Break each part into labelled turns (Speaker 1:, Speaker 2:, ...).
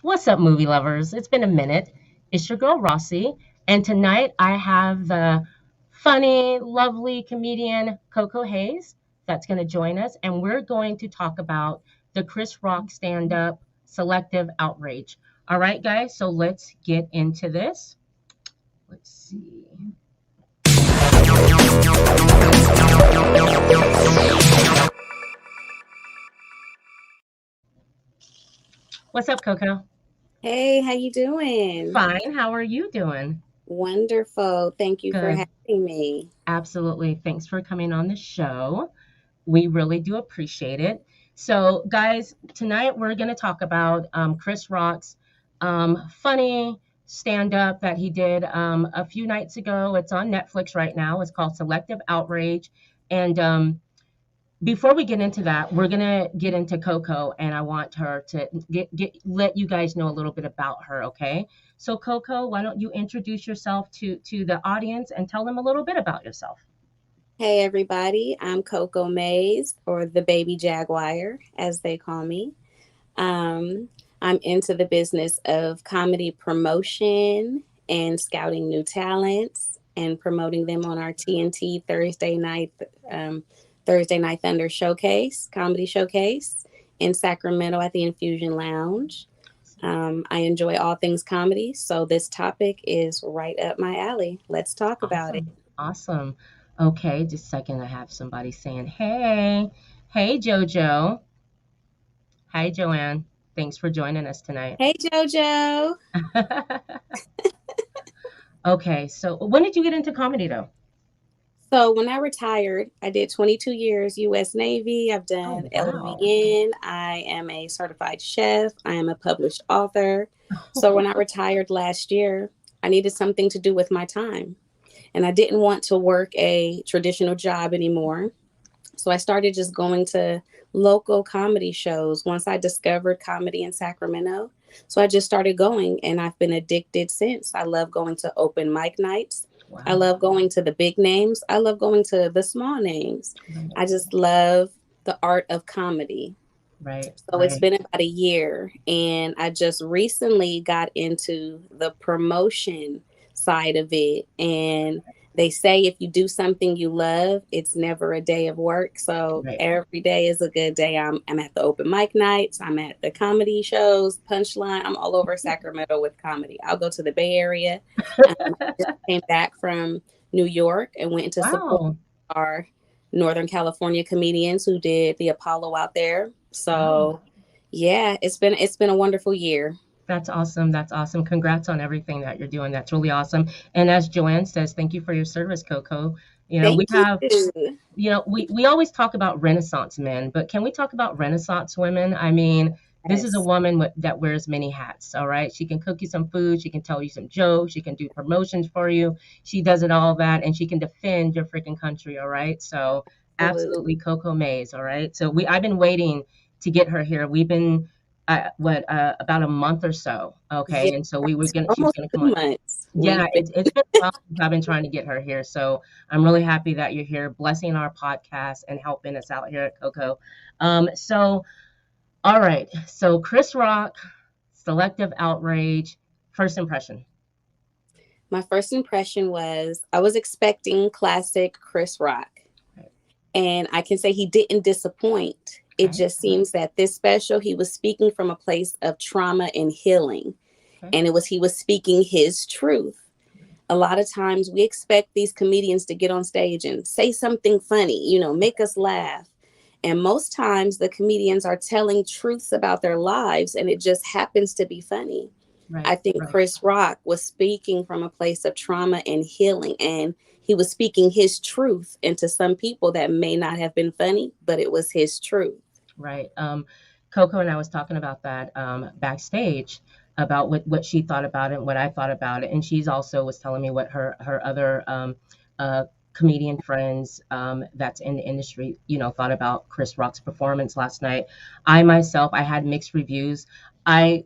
Speaker 1: What's up, movie lovers? It's been a minute. It's your girl Rossie, and tonight I have the funny, lovely comedian KoKo Hayes that's going to join us, and we're going to talk about the Chris Rock stand-up Selective Outrage. All right, guys, so let's get into this. Let's see. What's up, KoKo?
Speaker 2: Hey, how you doing?
Speaker 1: Fine. How are you doing?
Speaker 2: Wonderful. Thank you for
Speaker 1: Good.
Speaker 2: having me.
Speaker 1: Absolutely. Thanks for coming on the show. We really do appreciate it. So, guys, tonight we're going to talk about Chris Rock's funny stand up that he did a few nights ago. It's on Netflix right now. It's called Selective Outrage. And before we get into that, we're going to get into KoKo, and I want her to let you guys know a little bit about her, okay? So, KoKo, why don't you introduce yourself to the audience and tell them a little bit about yourself?
Speaker 2: Hey, everybody. I'm KoKo Mayes, or the Baby Jaguar, as they call me. Um, I'm into the business of comedy promotion and scouting new talents and promoting them on our TNT Thursday Night Thunder showcase, comedy showcase in Sacramento at the Infusion Lounge. I enjoy all things comedy, so this topic is right up my alley. Let's talk about it.
Speaker 1: Awesome. Awesome. Okay, just a second. I have somebody saying, hey, hey, JoJo. Hi, Joanne. Thanks for joining us tonight.
Speaker 2: Hey, JoJo.
Speaker 1: Okay, so when did you get into comedy though?
Speaker 2: So when I retired, I did 22 years U.S. Navy. I've
Speaker 1: Oh,
Speaker 2: done
Speaker 1: wow.
Speaker 2: LVN. I am a certified chef. I am a published author. So when I retired last year, I needed something to do with my time. And I didn't want to work a traditional job anymore. So I started just going to local comedy shows once I discovered comedy in Sacramento. So I just started going and I've been addicted since. I love going to open mic nights. I
Speaker 1: Wow.
Speaker 2: love going to the big names. I love going to the small names.
Speaker 1: Right,
Speaker 2: I just love the art of comedy.
Speaker 1: right,
Speaker 2: So it's
Speaker 1: right.
Speaker 2: been about a year, and I just recently got into the promotion side of it. And they say if you do something you love, it's never a day of work. So
Speaker 1: Right.
Speaker 2: every day is a good day. I'm at the open mic nights, I'm at the comedy shows, Punchline. I'm all over Sacramento with comedy. I'll go to the Bay Area. I just came back from New York and went to support
Speaker 1: Wow.
Speaker 2: our Northern California comedians who did the Apollo out there.
Speaker 1: Wow.
Speaker 2: So yeah, it's been a wonderful year.
Speaker 1: That's awesome. That's awesome. Congrats on everything that you're doing. That's really awesome. And as Joanne says, thank you for your service, KoKo. We
Speaker 2: Thank
Speaker 1: have,
Speaker 2: you.
Speaker 1: we always talk about Renaissance men, but can we talk about Renaissance women? I mean, this is a
Speaker 2: Yes.
Speaker 1: woman that wears many hats, all right? She can cook you some food, she can tell you some jokes, she can do promotions for you. She does it all that, and she can defend your freaking country, all right? So
Speaker 2: Absolutely.
Speaker 1: absolutely KoKo Mayes, all right? So I've been waiting to get her here. We've been about a month or so, okay?
Speaker 2: Yes.
Speaker 1: And so we were gonna she was
Speaker 2: Almost
Speaker 1: gonna come on.
Speaker 2: 2 months.
Speaker 1: Yeah,
Speaker 2: We've been
Speaker 1: it's been a while since I've been trying to get her here, so I'm really happy that you're here, blessing our podcast and helping us out here at KoKo. So all right, so Chris Rock, Selective Outrage, first impression.
Speaker 2: My first impression was I was expecting classic Chris Rock.
Speaker 1: Right,
Speaker 2: And I can say he didn't disappoint. It
Speaker 1: okay,
Speaker 2: just seems that this special, he was speaking from a place of trauma and healing.
Speaker 1: okay,
Speaker 2: And he was speaking his truth. A lot of times we expect these comedians to get on stage and say something funny, make us laugh. And most times the comedians are telling truths about their lives and it just happens to be funny. I
Speaker 1: right,
Speaker 2: think
Speaker 1: right.
Speaker 2: Chris Rock was speaking from a place of trauma and healing, and he was speaking his truth into some people that may not have been funny, but it was his truth.
Speaker 1: Right. Coco and I was talking about that backstage about what she thought about it and what I thought about it. And she's also was telling me what her other uh, comedian friends that's in the industry, thought about Chris Rock's performance last night. I myself, I had mixed reviews. I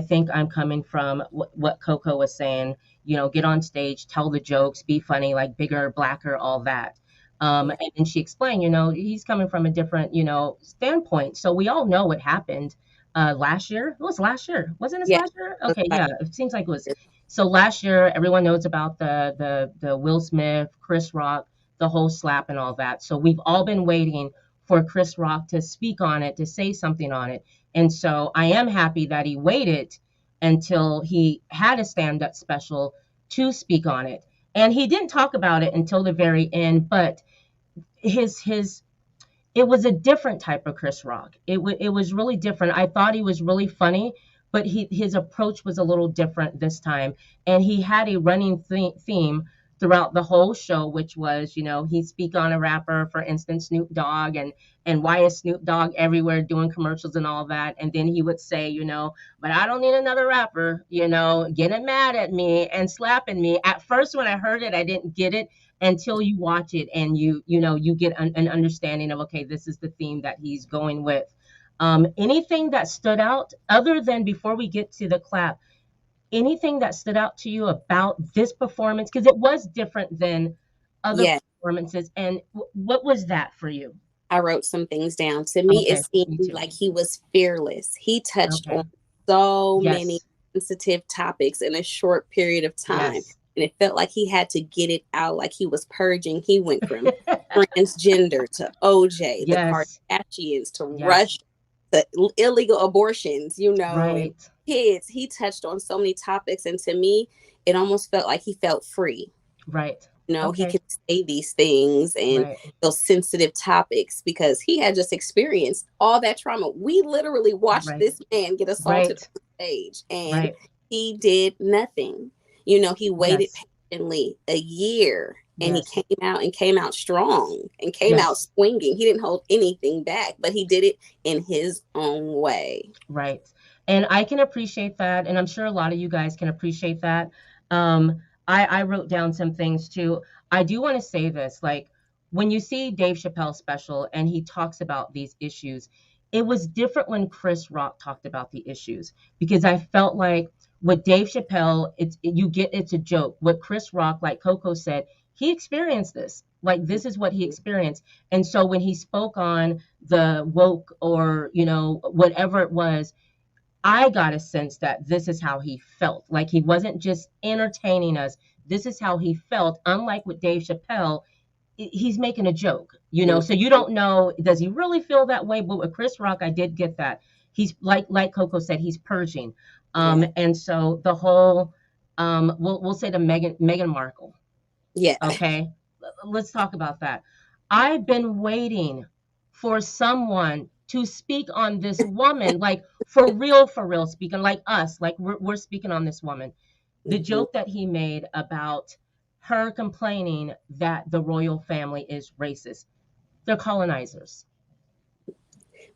Speaker 1: think I'm coming from what Coco was saying, get on stage, tell the jokes, be funny, like bigger, blacker, all that. And then she explained, he's coming from a different, standpoint. So we all know what happened. last year. It was last year. Wasn't it
Speaker 2: Yeah.
Speaker 1: last year? Okay, yeah. It seems like it was. So last year, everyone knows about the Will Smith, Chris Rock, the whole slap and all that. So we've all been waiting for Chris Rock to speak on it, to say something on it. And so I am happy that he waited until he had a stand-up special to speak on it. And he didn't talk about it until the very end, but his it was a different type of Chris Rock. It was really different. I thought he was really funny, but his approach was a little different this time. And he had a running theme throughout the whole show, which was, he'd speak on a rapper, for instance, Snoop Dogg, and why is Snoop Dogg everywhere doing commercials and all that. And then he would say, but I don't need another rapper, getting mad at me and slapping me. At first, when I heard it, I didn't get it until you watch it and you get an understanding of, okay, this is the theme that he's going with. Anything that stood out other than, before we get to the clap, anything that stood out to you about this performance, because it was different than other
Speaker 2: Yeah.
Speaker 1: performances, and what was that for you?
Speaker 2: I wrote some things down. To me,
Speaker 1: Okay,
Speaker 2: it
Speaker 1: me
Speaker 2: seemed
Speaker 1: too.
Speaker 2: like he was fearless. He touched
Speaker 1: Okay.
Speaker 2: on so many
Speaker 1: Yes.
Speaker 2: sensitive topics in a short period of time.
Speaker 1: Yes.
Speaker 2: And it felt like he had to get it out, like he was purging. He went from transgender to OJ, the
Speaker 1: Yes.
Speaker 2: Kardashians to
Speaker 1: Yes.
Speaker 2: Russia, the illegal abortions, and
Speaker 1: Right.
Speaker 2: kids. He touched on so many topics. And to me, it almost felt like he felt free.
Speaker 1: Right.
Speaker 2: He
Speaker 1: Okay.
Speaker 2: could say these things and
Speaker 1: Right.
Speaker 2: those sensitive topics because he had just experienced all that trauma. We literally watched
Speaker 1: Right.
Speaker 2: this man get assaulted
Speaker 1: Right.
Speaker 2: on stage, and
Speaker 1: Right.
Speaker 2: he did nothing. He waited
Speaker 1: Yes.
Speaker 2: patiently a year, and
Speaker 1: Yes.
Speaker 2: he came out strong and came out
Speaker 1: Yes.
Speaker 2: swinging. He didn't hold anything back, but he did it in his own way.
Speaker 1: Right. And I can appreciate that. And I'm sure a lot of you guys can appreciate that. I wrote down some things too. I do want to say this, like, when you see Dave Chappelle's special and he talks about these issues, it was different when Chris Rock talked about the issues, because I felt like with Dave Chappelle, it's a joke. With Chris Rock, like KoKo said, he experienced this. Like, this is what he experienced. And so when he spoke on the woke, or whatever it was, I got a sense that this is how he felt. Like, he wasn't just entertaining us. This is how he felt. Unlike with Dave Chappelle, he's making a joke, so you don't know, does he really feel that way? But with Chris Rock, I did get that he's like KoKo said, he's purging. And so the whole, we'll say the Meghan Markle.
Speaker 2: Yeah.
Speaker 1: Okay, let's talk about that. I've been waiting for someone to speak on this woman, like, for real, speaking like us, like we're speaking on this woman. The joke that he made about her complaining that the royal family is racist. They're colonizers.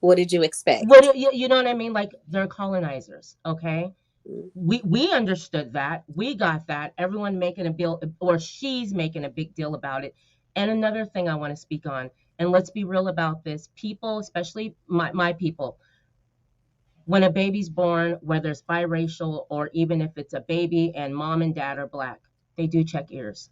Speaker 2: What did you expect?
Speaker 1: You know what I mean? Like, they're colonizers, okay? We understood that. We got that. Everyone making a bill, or she's making a big deal about it. And another thing I want to speak on, and let's be real about this, people, especially my people, when a baby's born, whether it's biracial or even if it's a baby and mom and dad are black, they do check ears.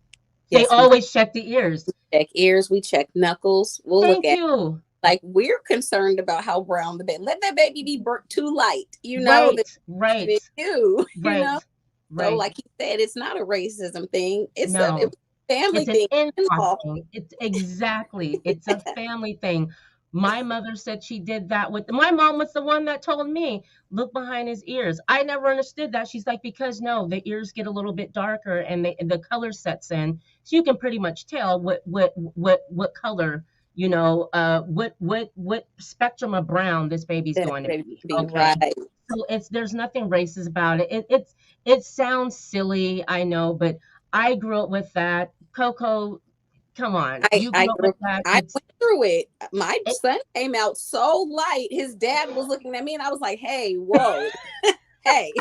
Speaker 1: Yes, they always check the ears.
Speaker 2: We check ears, we check knuckles. We'll
Speaker 1: Thank
Speaker 2: look at
Speaker 1: you.
Speaker 2: Like, we're concerned about how brown the baby. Let that baby be burnt too light.
Speaker 1: Right.
Speaker 2: Right. So, like you said, it's not a racism thing. It's a family thing.
Speaker 1: It's exactly. It's a family thing. My mother said she did that with my mom. Was the one that told me, look behind his ears. I never understood that. She's like, because the ears get a little bit darker and the color sets in, so you can pretty much tell what color, what spectrum of brown this baby's going to be. Okay. Right. So there's nothing racist about it. It sounds silly, I know, but I grew up with that. KoKo, come on. You grew up with that.
Speaker 2: I went through it. My son came out so light. His dad was looking at me and I was like, hey, whoa. Hey.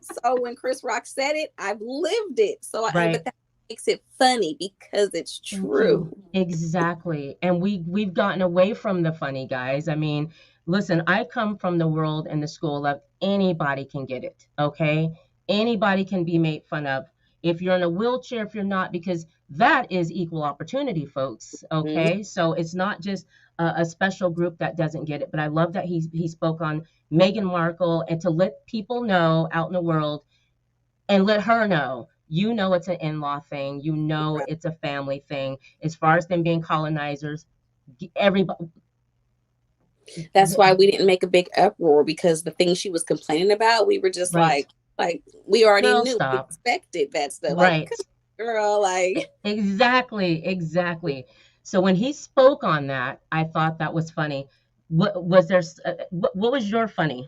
Speaker 2: So when Chris Rock said it, I've lived it. So but that makes it funny because it's true.
Speaker 1: Exactly. And we've gotten away from the funny, guys. I mean, listen, I come from the world and the school of anybody can get it. Okay. Anybody can be made fun of. if you're in a wheelchair, if you're not, because that is equal opportunity, folks.
Speaker 2: Mhm.
Speaker 1: Okay, so it's not just a special group that doesn't get it. But I love that he spoke on Meghan Markle, and to let people know out in the world, and let her know, you know, it's an in-law thing, you know,
Speaker 2: Right.
Speaker 1: it's a family thing. As far as them being colonizers, everybody.
Speaker 2: That's why we didn't make a big uproar, because the things she was complaining about, we were just
Speaker 1: Right.
Speaker 2: like we already
Speaker 1: Girl,
Speaker 2: knew, we
Speaker 1: stop.
Speaker 2: expected that stuff. Like,
Speaker 1: Right.
Speaker 2: come on, girl, like.
Speaker 1: Exactly, exactly. So when he spoke on that, I thought that was funny. What was there? What was your funny?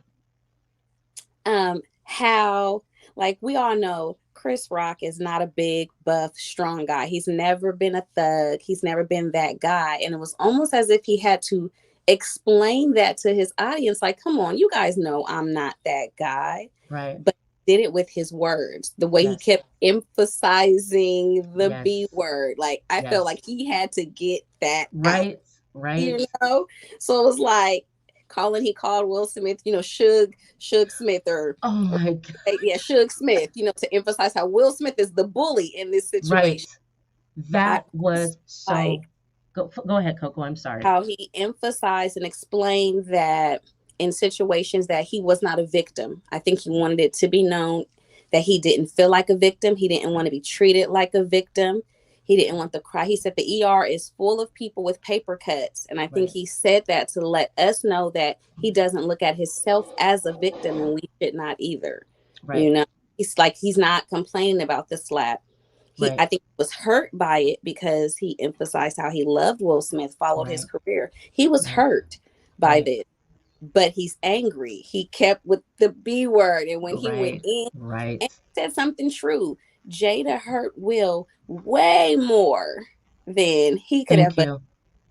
Speaker 2: How, like, we all know Chris Rock is not a big, buff, strong guy. He's never been a thug. He's never been that guy. And it was almost as if he had to explain that to his audience. Like, come on, you guys know I'm not that guy.
Speaker 1: Right.
Speaker 2: But he did it with his words, the way he
Speaker 1: Yes.
Speaker 2: kept emphasizing the B
Speaker 1: Yes.
Speaker 2: word. Like, I felt
Speaker 1: Yes.
Speaker 2: like he had to get that out,
Speaker 1: Right. Right.
Speaker 2: you know? So it was like he called Will Smith, Suge Smith,
Speaker 1: Oh
Speaker 2: or
Speaker 1: my God.
Speaker 2: yeah, Suge Smith, to emphasize how Will Smith is the bully in this
Speaker 1: Right.
Speaker 2: situation. I
Speaker 1: That
Speaker 2: was
Speaker 1: was
Speaker 2: like,
Speaker 1: so. Go ahead, KoKo. I'm sorry.
Speaker 2: how he emphasized and explained that in situations that he was not a victim. I think he wanted it to be known that he didn't feel like a victim. He didn't want to be treated like a victim. He didn't want the cry. He said the ER is full of people with paper cuts. And I think
Speaker 1: Right.
Speaker 2: he said that to let us know that he doesn't look at himself as a victim, and we should not either.
Speaker 1: Right.
Speaker 2: You know, he's not complaining about the slap.
Speaker 1: Right.
Speaker 2: I think he was hurt by it because he emphasized how he loved Will Smith, followed his
Speaker 1: Right.
Speaker 2: career. He was
Speaker 1: Right.
Speaker 2: hurt by
Speaker 1: Right.
Speaker 2: this, but he's angry. He kept with the B word. And when he went
Speaker 1: Right.
Speaker 2: in
Speaker 1: Right.
Speaker 2: and said something true, Jada hurt Will way more than he could have.
Speaker 1: Thank
Speaker 2: But
Speaker 1: you.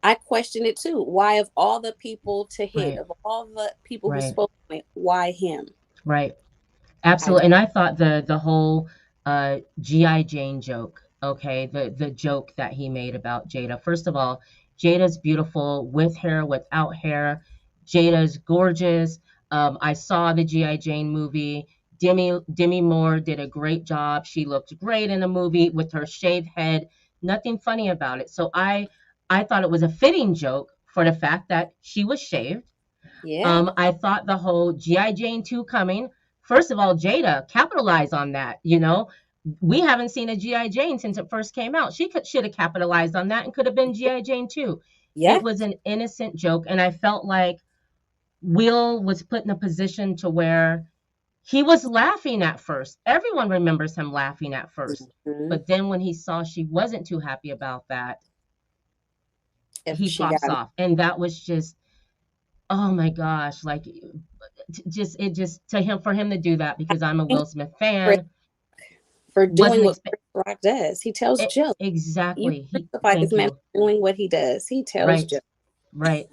Speaker 2: I question it too. Why, of all the people to hit,
Speaker 1: Right.
Speaker 2: of all the people who
Speaker 1: Right.
Speaker 2: spoke on it, why him?
Speaker 1: Right.
Speaker 2: I
Speaker 1: Absolutely. And I thought the whole GI Jane joke, okay, the joke that he made about Jada. First of all, Jada's beautiful with hair, without hair. Jada's gorgeous. I saw the GI Jane movie. Demi Moore did a great job. She looked great in the movie with her shaved head. Nothing funny about it. So I thought it was a fitting joke for the fact that she was shaved.
Speaker 2: Yeah,
Speaker 1: I thought the whole GI Jane 2 coming. First of all, Jada capitalized on that. You know, we haven't seen a GI Jane since it first came out. She should have capitalized on that and could have been GI Jane 2.
Speaker 2: yeah,
Speaker 1: It was an innocent joke, and I felt like Will was put in a position to where he was laughing at first. Everyone remembers him laughing at first.
Speaker 2: mhm.
Speaker 1: But then when he saw she wasn't too happy about that,
Speaker 2: If
Speaker 1: he
Speaker 2: she
Speaker 1: pops
Speaker 2: got
Speaker 1: off. And that was just, oh my gosh, like just it just to him, for him to do that, because I'm a Will Smith fan,
Speaker 2: for doing
Speaker 1: wasn't
Speaker 2: what
Speaker 1: expect
Speaker 2: Chris Rock does. He tells
Speaker 1: it.
Speaker 2: jokes. You
Speaker 1: Exactly. He,
Speaker 2: crucify this
Speaker 1: thank
Speaker 2: man
Speaker 1: you.
Speaker 2: for doing what he does. He tells
Speaker 1: Right.
Speaker 2: jokes.
Speaker 1: Right.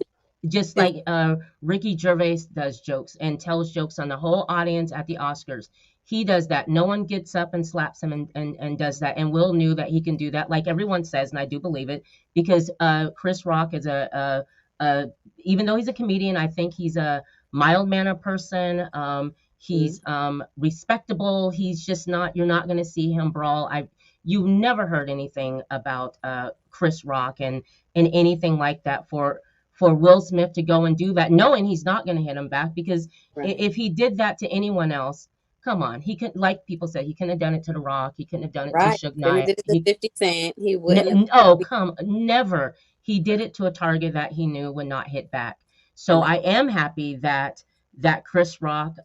Speaker 1: Just
Speaker 2: And
Speaker 1: like Ricky Gervais does jokes and tells jokes on the whole audience at the Oscars. He does that. No one gets up and slaps him and does that. And Will knew that he can do that, like everyone says, and I do believe it, because Chris Rock is even though he's a comedian, I think he's a mild mannered person.
Speaker 2: Mhm.
Speaker 1: He's respectable. He's just not. You're not going to see him brawl. You've never heard anything about Chris Rock and anything like that for Will Smith to go and do that, knowing he's not going to hit him back. Because
Speaker 2: Right.
Speaker 1: if he did that to anyone else, come on, he could, like people said, he couldn't have done it to The Rock. He couldn't have done it to
Speaker 2: Right.
Speaker 1: Suge
Speaker 2: Couldn't have
Speaker 1: Knight.
Speaker 2: did it to 50 Cent. He wouldn't have.
Speaker 1: Oh, come, never. He did it to a target that he knew would not hit back. So I
Speaker 2: No.
Speaker 1: am happy that Chris Rock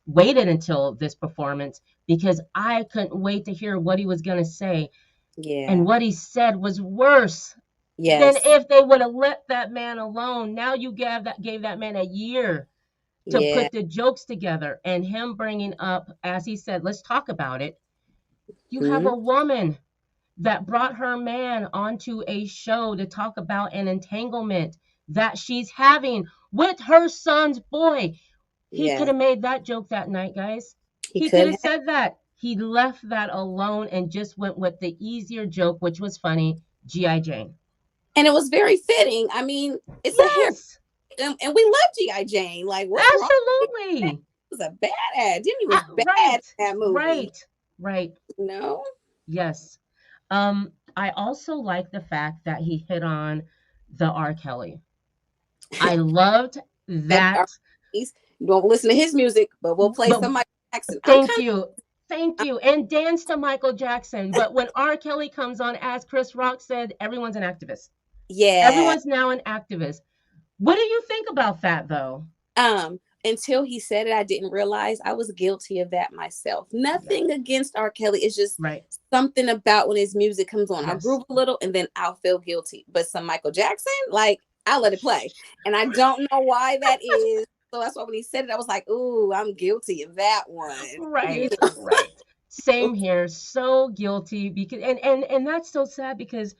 Speaker 1: waited until this performance, because I couldn't wait to hear what he was going to say. And
Speaker 2: Yeah.
Speaker 1: what he said was worse than
Speaker 2: Yes.
Speaker 1: if they would have let that man alone. Now you gave that man a year to
Speaker 2: Yeah.
Speaker 1: put the jokes together, and him bringing up, as he said, let's talk about it. You have
Speaker 2: Mhm.
Speaker 1: a woman that brought her man onto a show to talk about an entanglement that she's having with her son's boy. He could
Speaker 2: Yeah.
Speaker 1: have made that joke that night, guys.
Speaker 2: He
Speaker 1: He could
Speaker 2: could
Speaker 1: have
Speaker 2: have.
Speaker 1: said that. He left that alone and just went with the easier joke, which was funny, G.I. Jane.
Speaker 2: And it was very fitting. I mean, it's a hair.
Speaker 1: Yes,
Speaker 2: And we love G.I. Jane. Like, what's wrong with that?
Speaker 1: absolutely.
Speaker 2: He was a badass. Jimmy was bad in
Speaker 1: Right,
Speaker 2: that movie.
Speaker 1: right. Right.
Speaker 2: No.
Speaker 1: Yes. I also like the fact that he hit on the R. Kelly. I loved
Speaker 2: That
Speaker 1: that.
Speaker 2: he's you won't listen to his music, but we'll play
Speaker 1: But
Speaker 2: some Michael Jackson. I'm
Speaker 1: thank
Speaker 2: kind
Speaker 1: you. Thank you. And dance to Michael Jackson. But when R. Kelly comes on, as Chris Rock said, everyone's an activist.
Speaker 2: yeah.
Speaker 1: Everyone's now an activist. What do you think about that, though?
Speaker 2: Until he said it, I didn't realize I was guilty of that myself.
Speaker 1: Yeah.
Speaker 2: Nothing against R. Kelly. It's just
Speaker 1: Right.
Speaker 2: something about when his music comes on. I'll
Speaker 1: Yes.
Speaker 2: groove a little and then I'll feel guilty. But some Michael Jackson, like I'll let it play. And I don't know why that is. So that's why when he said it, I was like, ooh, I'm guilty of that one. You
Speaker 1: Right.
Speaker 2: know?
Speaker 1: Right. Same here. So guilty because and that's so sad because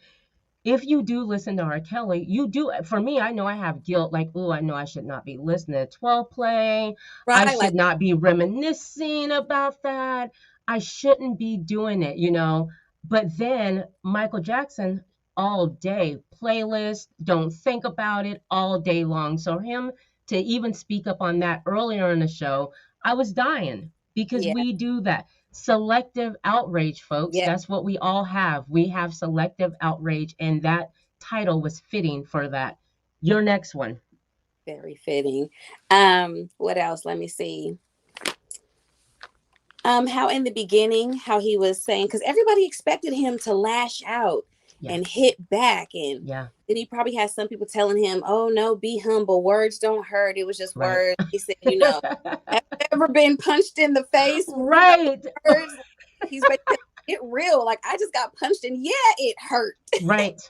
Speaker 1: if you do listen to R. Kelly, you do. For me, I know I have guilt. Like, oh, I know I should not be listening to 12 play. I
Speaker 2: Right. Like,
Speaker 1: should not be reminiscing about that. I shouldn't be doing it, you know. But then Michael Jackson, all day playlist. Don't think about it all day long. So him to even speak up on that earlier in the show, I was dying because
Speaker 2: yeah,
Speaker 1: we do that. Selective outrage, folks.
Speaker 2: yeah,
Speaker 1: That's what we all have. We have selective outrage, and that title was fitting for that. Your next one.
Speaker 2: very fitting. What else? Let me see. How in the beginning, how he was saying, because everybody expected him to lash out
Speaker 1: Yeah.
Speaker 2: and hit back, and
Speaker 1: Yeah.
Speaker 2: then he probably had some people telling him, "Oh no, be humble. Words don't hurt. It was just
Speaker 1: Right.
Speaker 2: words." He said, "Have you ever been punched in the face with
Speaker 1: Right.
Speaker 2: words?" He's basically get real. Like I just got punched, and yeah, it hurt.
Speaker 1: Right.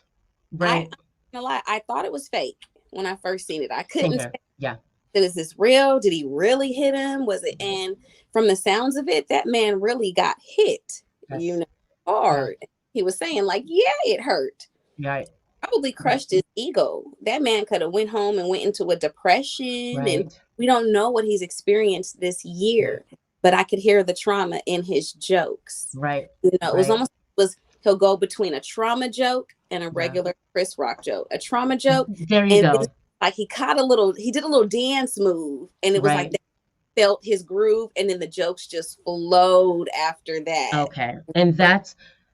Speaker 2: I'm
Speaker 1: Right.
Speaker 2: not gonna lie, I thought it was fake when I first seen it. I
Speaker 1: Same
Speaker 2: couldn't
Speaker 1: here. Yeah.
Speaker 2: is this real? Did he really hit him? Was it?
Speaker 1: Right.
Speaker 2: And from the sounds of it, that man really got hit,
Speaker 1: Yes. Yeah.
Speaker 2: hard. He was saying like, yeah, it hurt.
Speaker 1: Right.
Speaker 2: Probably
Speaker 1: Right.
Speaker 2: crushed his ego. That man could have went home and went into a depression, and
Speaker 1: Right.
Speaker 2: we don't know what he's experienced this
Speaker 1: Right.
Speaker 2: year. But I could hear the trauma in his jokes.
Speaker 1: Right.
Speaker 2: It was
Speaker 1: Right.
Speaker 2: almost he'll go between a trauma joke and a
Speaker 1: Yeah.
Speaker 2: regular Chris Rock joke. A trauma joke,
Speaker 1: There you
Speaker 2: and then
Speaker 1: go.
Speaker 2: like he did a little dance move, and it was like
Speaker 1: Right.
Speaker 2: that felt his groove, and then the jokes just flowed after that
Speaker 1: Okay. And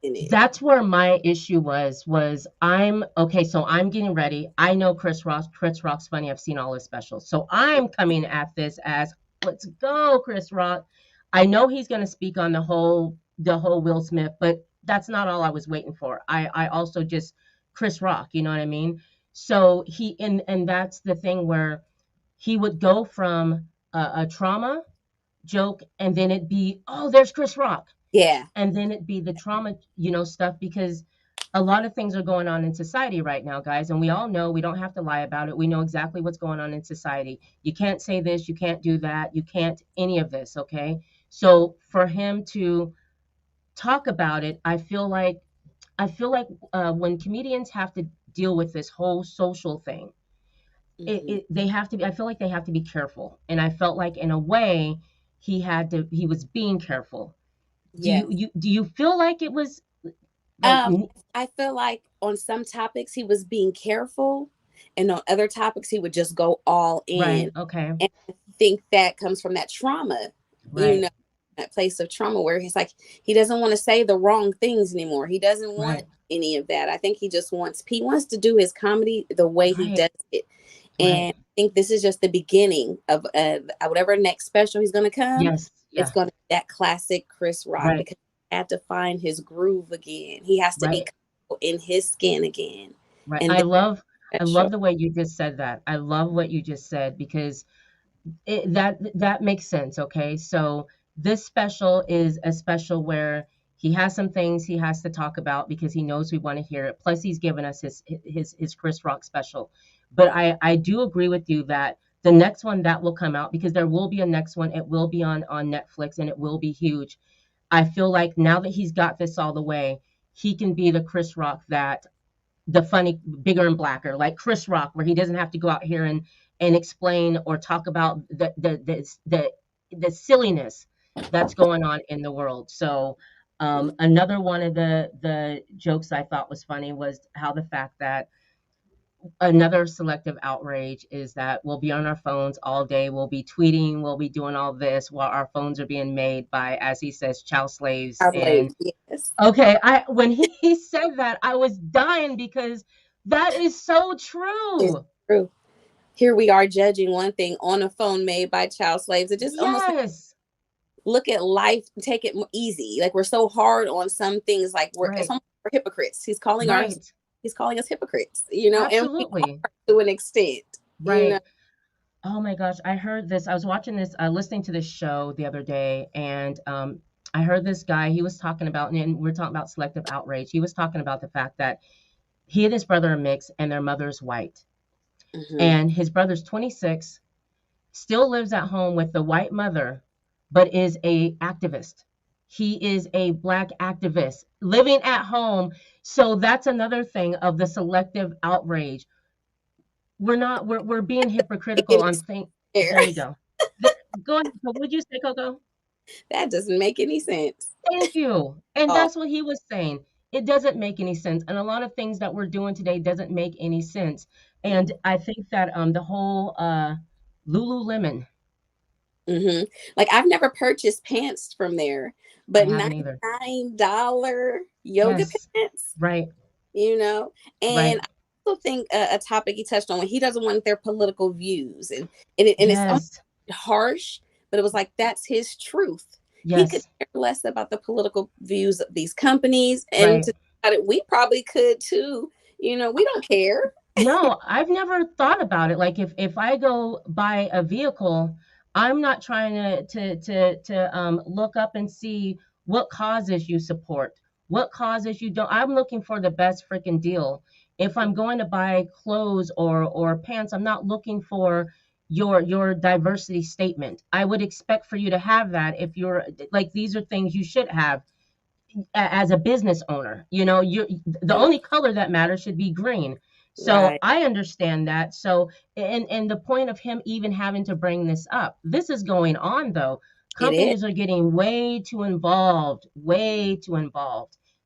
Speaker 2: in it.
Speaker 1: that's where my issue was I'm okay, so I'm getting ready. I know Chris Rock's funny. I've seen all his specials. So I'm coming at this as let's go, Chris Rock. I know he's gonna speak on the whole Will Smith, but that's not all I was waiting for. I also just Chris Rock, you know what I mean? So he and that's the thing where he would go from a trauma joke and then it'd be, oh, there's Chris Rock
Speaker 2: Yeah,
Speaker 1: and then it be the trauma, stuff because a lot of things are going on in society right now, guys, and we all know we don't have to lie about it. We know exactly what's going on in society. You can't say this, you can't do that, you can't any of this, okay? So for him to talk about it, I feel like when comedians have to deal with this whole social thing,
Speaker 2: hmm
Speaker 1: they have to be, I feel like they have to be careful, and I felt like in a way he was being careful. Do
Speaker 2: yeah.
Speaker 1: you feel like it was like
Speaker 2: Um, I feel like on some topics he was being careful, and on other topics he would just go all
Speaker 1: right?
Speaker 2: in.
Speaker 1: Okay.
Speaker 2: And I think that comes from that trauma, you
Speaker 1: Right.
Speaker 2: know, that place of trauma where he's like he doesn't want to say the wrong things anymore. He doesn't want
Speaker 1: Right.
Speaker 2: any of that. I think he wants to do his comedy the way he
Speaker 1: Right.
Speaker 2: does it.
Speaker 1: Right.
Speaker 2: And I think this is just the beginning of whatever next special he's going to come.
Speaker 1: Yes.
Speaker 2: It's
Speaker 1: Yeah.
Speaker 2: going to be that classic Chris Rock
Speaker 1: Right.
Speaker 2: because he had to find his groove again. He has to be
Speaker 1: Right.
Speaker 2: comfortable in his skin again.
Speaker 1: Right.
Speaker 2: And
Speaker 1: I
Speaker 2: then
Speaker 1: love I
Speaker 2: that show.
Speaker 1: love the way you just said that. I love what you just said because that makes sense. Okay, so this special is a special where he has some things he has to talk about because he knows we want to hear it. Plus, he's given us his Chris Rock special. But I do agree with you that the next one that will come out because there will be a next one. It will be on Netflix and it will be huge. I feel like now that he's got this all the way, he can be the Chris Rock that the funny bigger and blacker like Chris Rock where he doesn't have to go out here and explain or talk about the silliness that's going on in the world. So another one of the jokes I thought was funny was how the fact that another selective outrage is that we'll be on our phones all day. We'll be tweeting. We'll be doing all this while our phones are being made by, as he says, child slaves.
Speaker 2: I
Speaker 1: And
Speaker 2: believe, yes,
Speaker 1: okay, when he said that, I was dying because that is so
Speaker 2: it's
Speaker 1: true.
Speaker 2: true. Here we are judging one thing on a phone made by child slaves. It just almost
Speaker 1: Yes.
Speaker 2: look at life, take it easy. Like we're so hard on some things, like
Speaker 1: Right.
Speaker 2: we're hypocrites.
Speaker 1: Right.
Speaker 2: He's calling us hypocrites, you know, and we
Speaker 1: Absolutely.
Speaker 2: are to an extent, you know.
Speaker 1: Right. Oh my gosh, I heard this. I was watching this, listening to this show the other day, and I heard this guy. He was talking about, and we're talking about selective outrage. He was talking about the fact that he and his brother are mixed, and their mother's white,
Speaker 2: Mm-hmm.
Speaker 1: and his brother's 26, still lives at home with the white mother, but is a activist. He is a black activist living at home. So that's another thing of the selective outrage. We're being hypocritical on things. There you go. Go ahead. What would you say, Coco?
Speaker 2: That doesn't make any sense.
Speaker 1: Thank you. And
Speaker 2: Oh,
Speaker 1: that's what he was saying. It doesn't make any sense. And a lot of things that we're doing today doesn't make any sense. And I think that the whole Lululemon,
Speaker 2: mm-hmm. Like I've never purchased pants from there,
Speaker 1: I
Speaker 2: but
Speaker 1: haven't either.
Speaker 2: $99 yoga
Speaker 1: Yes.
Speaker 2: pants,
Speaker 1: Right.
Speaker 2: you know. And
Speaker 1: Right.
Speaker 2: I also think a topic he touched on when he doesn't want their political views, and it's
Speaker 1: Yes.
Speaker 2: harsh, but it was like that's his truth. He could
Speaker 1: Yes.
Speaker 2: care less about the political views of these companies, and
Speaker 1: Right.
Speaker 2: to about it, we probably could too. You know, we don't care.
Speaker 1: No, I've never thought about it. Like if I go buy a vehicle, I'm not trying to look up and see what causes you support, what causes you don't. I'm looking for the best freaking deal. If I'm going to buy clothes or pants, I'm not looking for your diversity statement. I would expect for you to have that if you're like these are things you should have as a business owner. You know, you the
Speaker 2: Yeah,
Speaker 1: only color that matters should be green. So
Speaker 2: right.
Speaker 1: I understand that. So and the point of him even having to bring this up, this is going on though.
Speaker 2: It is.
Speaker 1: Companies are getting way too involved
Speaker 2: I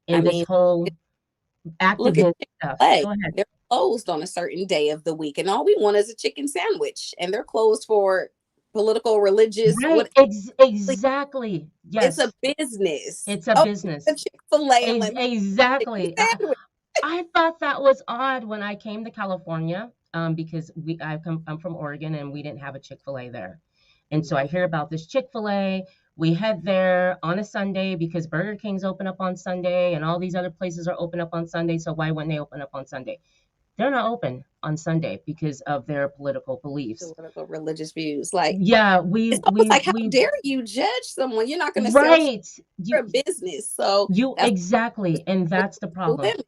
Speaker 1: in this
Speaker 2: mean,
Speaker 1: whole
Speaker 2: look at
Speaker 1: activist stuff.
Speaker 2: Chick-fil-A.
Speaker 1: Go ahead.
Speaker 2: They're closed on a certain day of the week, and all we want is a chicken sandwich, and they're closed for political, religious,
Speaker 1: Right.
Speaker 2: what?
Speaker 1: Exactly.
Speaker 2: It's a
Speaker 1: Yes.
Speaker 2: business.
Speaker 1: It's a
Speaker 2: Oh,
Speaker 1: business.
Speaker 2: the Chick-fil-A, and let me chicken
Speaker 1: Exactly.
Speaker 2: sandwich.
Speaker 1: I thought that was odd when I came to California, because I'm from Oregon and we didn't have a Chick-fil-A there. And so I
Speaker 2: Mhm.
Speaker 1: hear about this Chick-fil-A. We head there on a Sunday because Burger King's open up on Sunday and all these other places are open up on Sunday. So why wouldn't they open up on Sunday? They're not open on Sunday because of their political beliefs.
Speaker 2: Political, religious views. Like
Speaker 1: Yeah, we
Speaker 2: it's almost
Speaker 1: we
Speaker 2: like, how
Speaker 1: we
Speaker 2: dare you judge someone? You're not going to sell
Speaker 1: right.
Speaker 2: for a business, so
Speaker 1: You
Speaker 2: that's
Speaker 1: exactly, and that's the problem.
Speaker 2: women.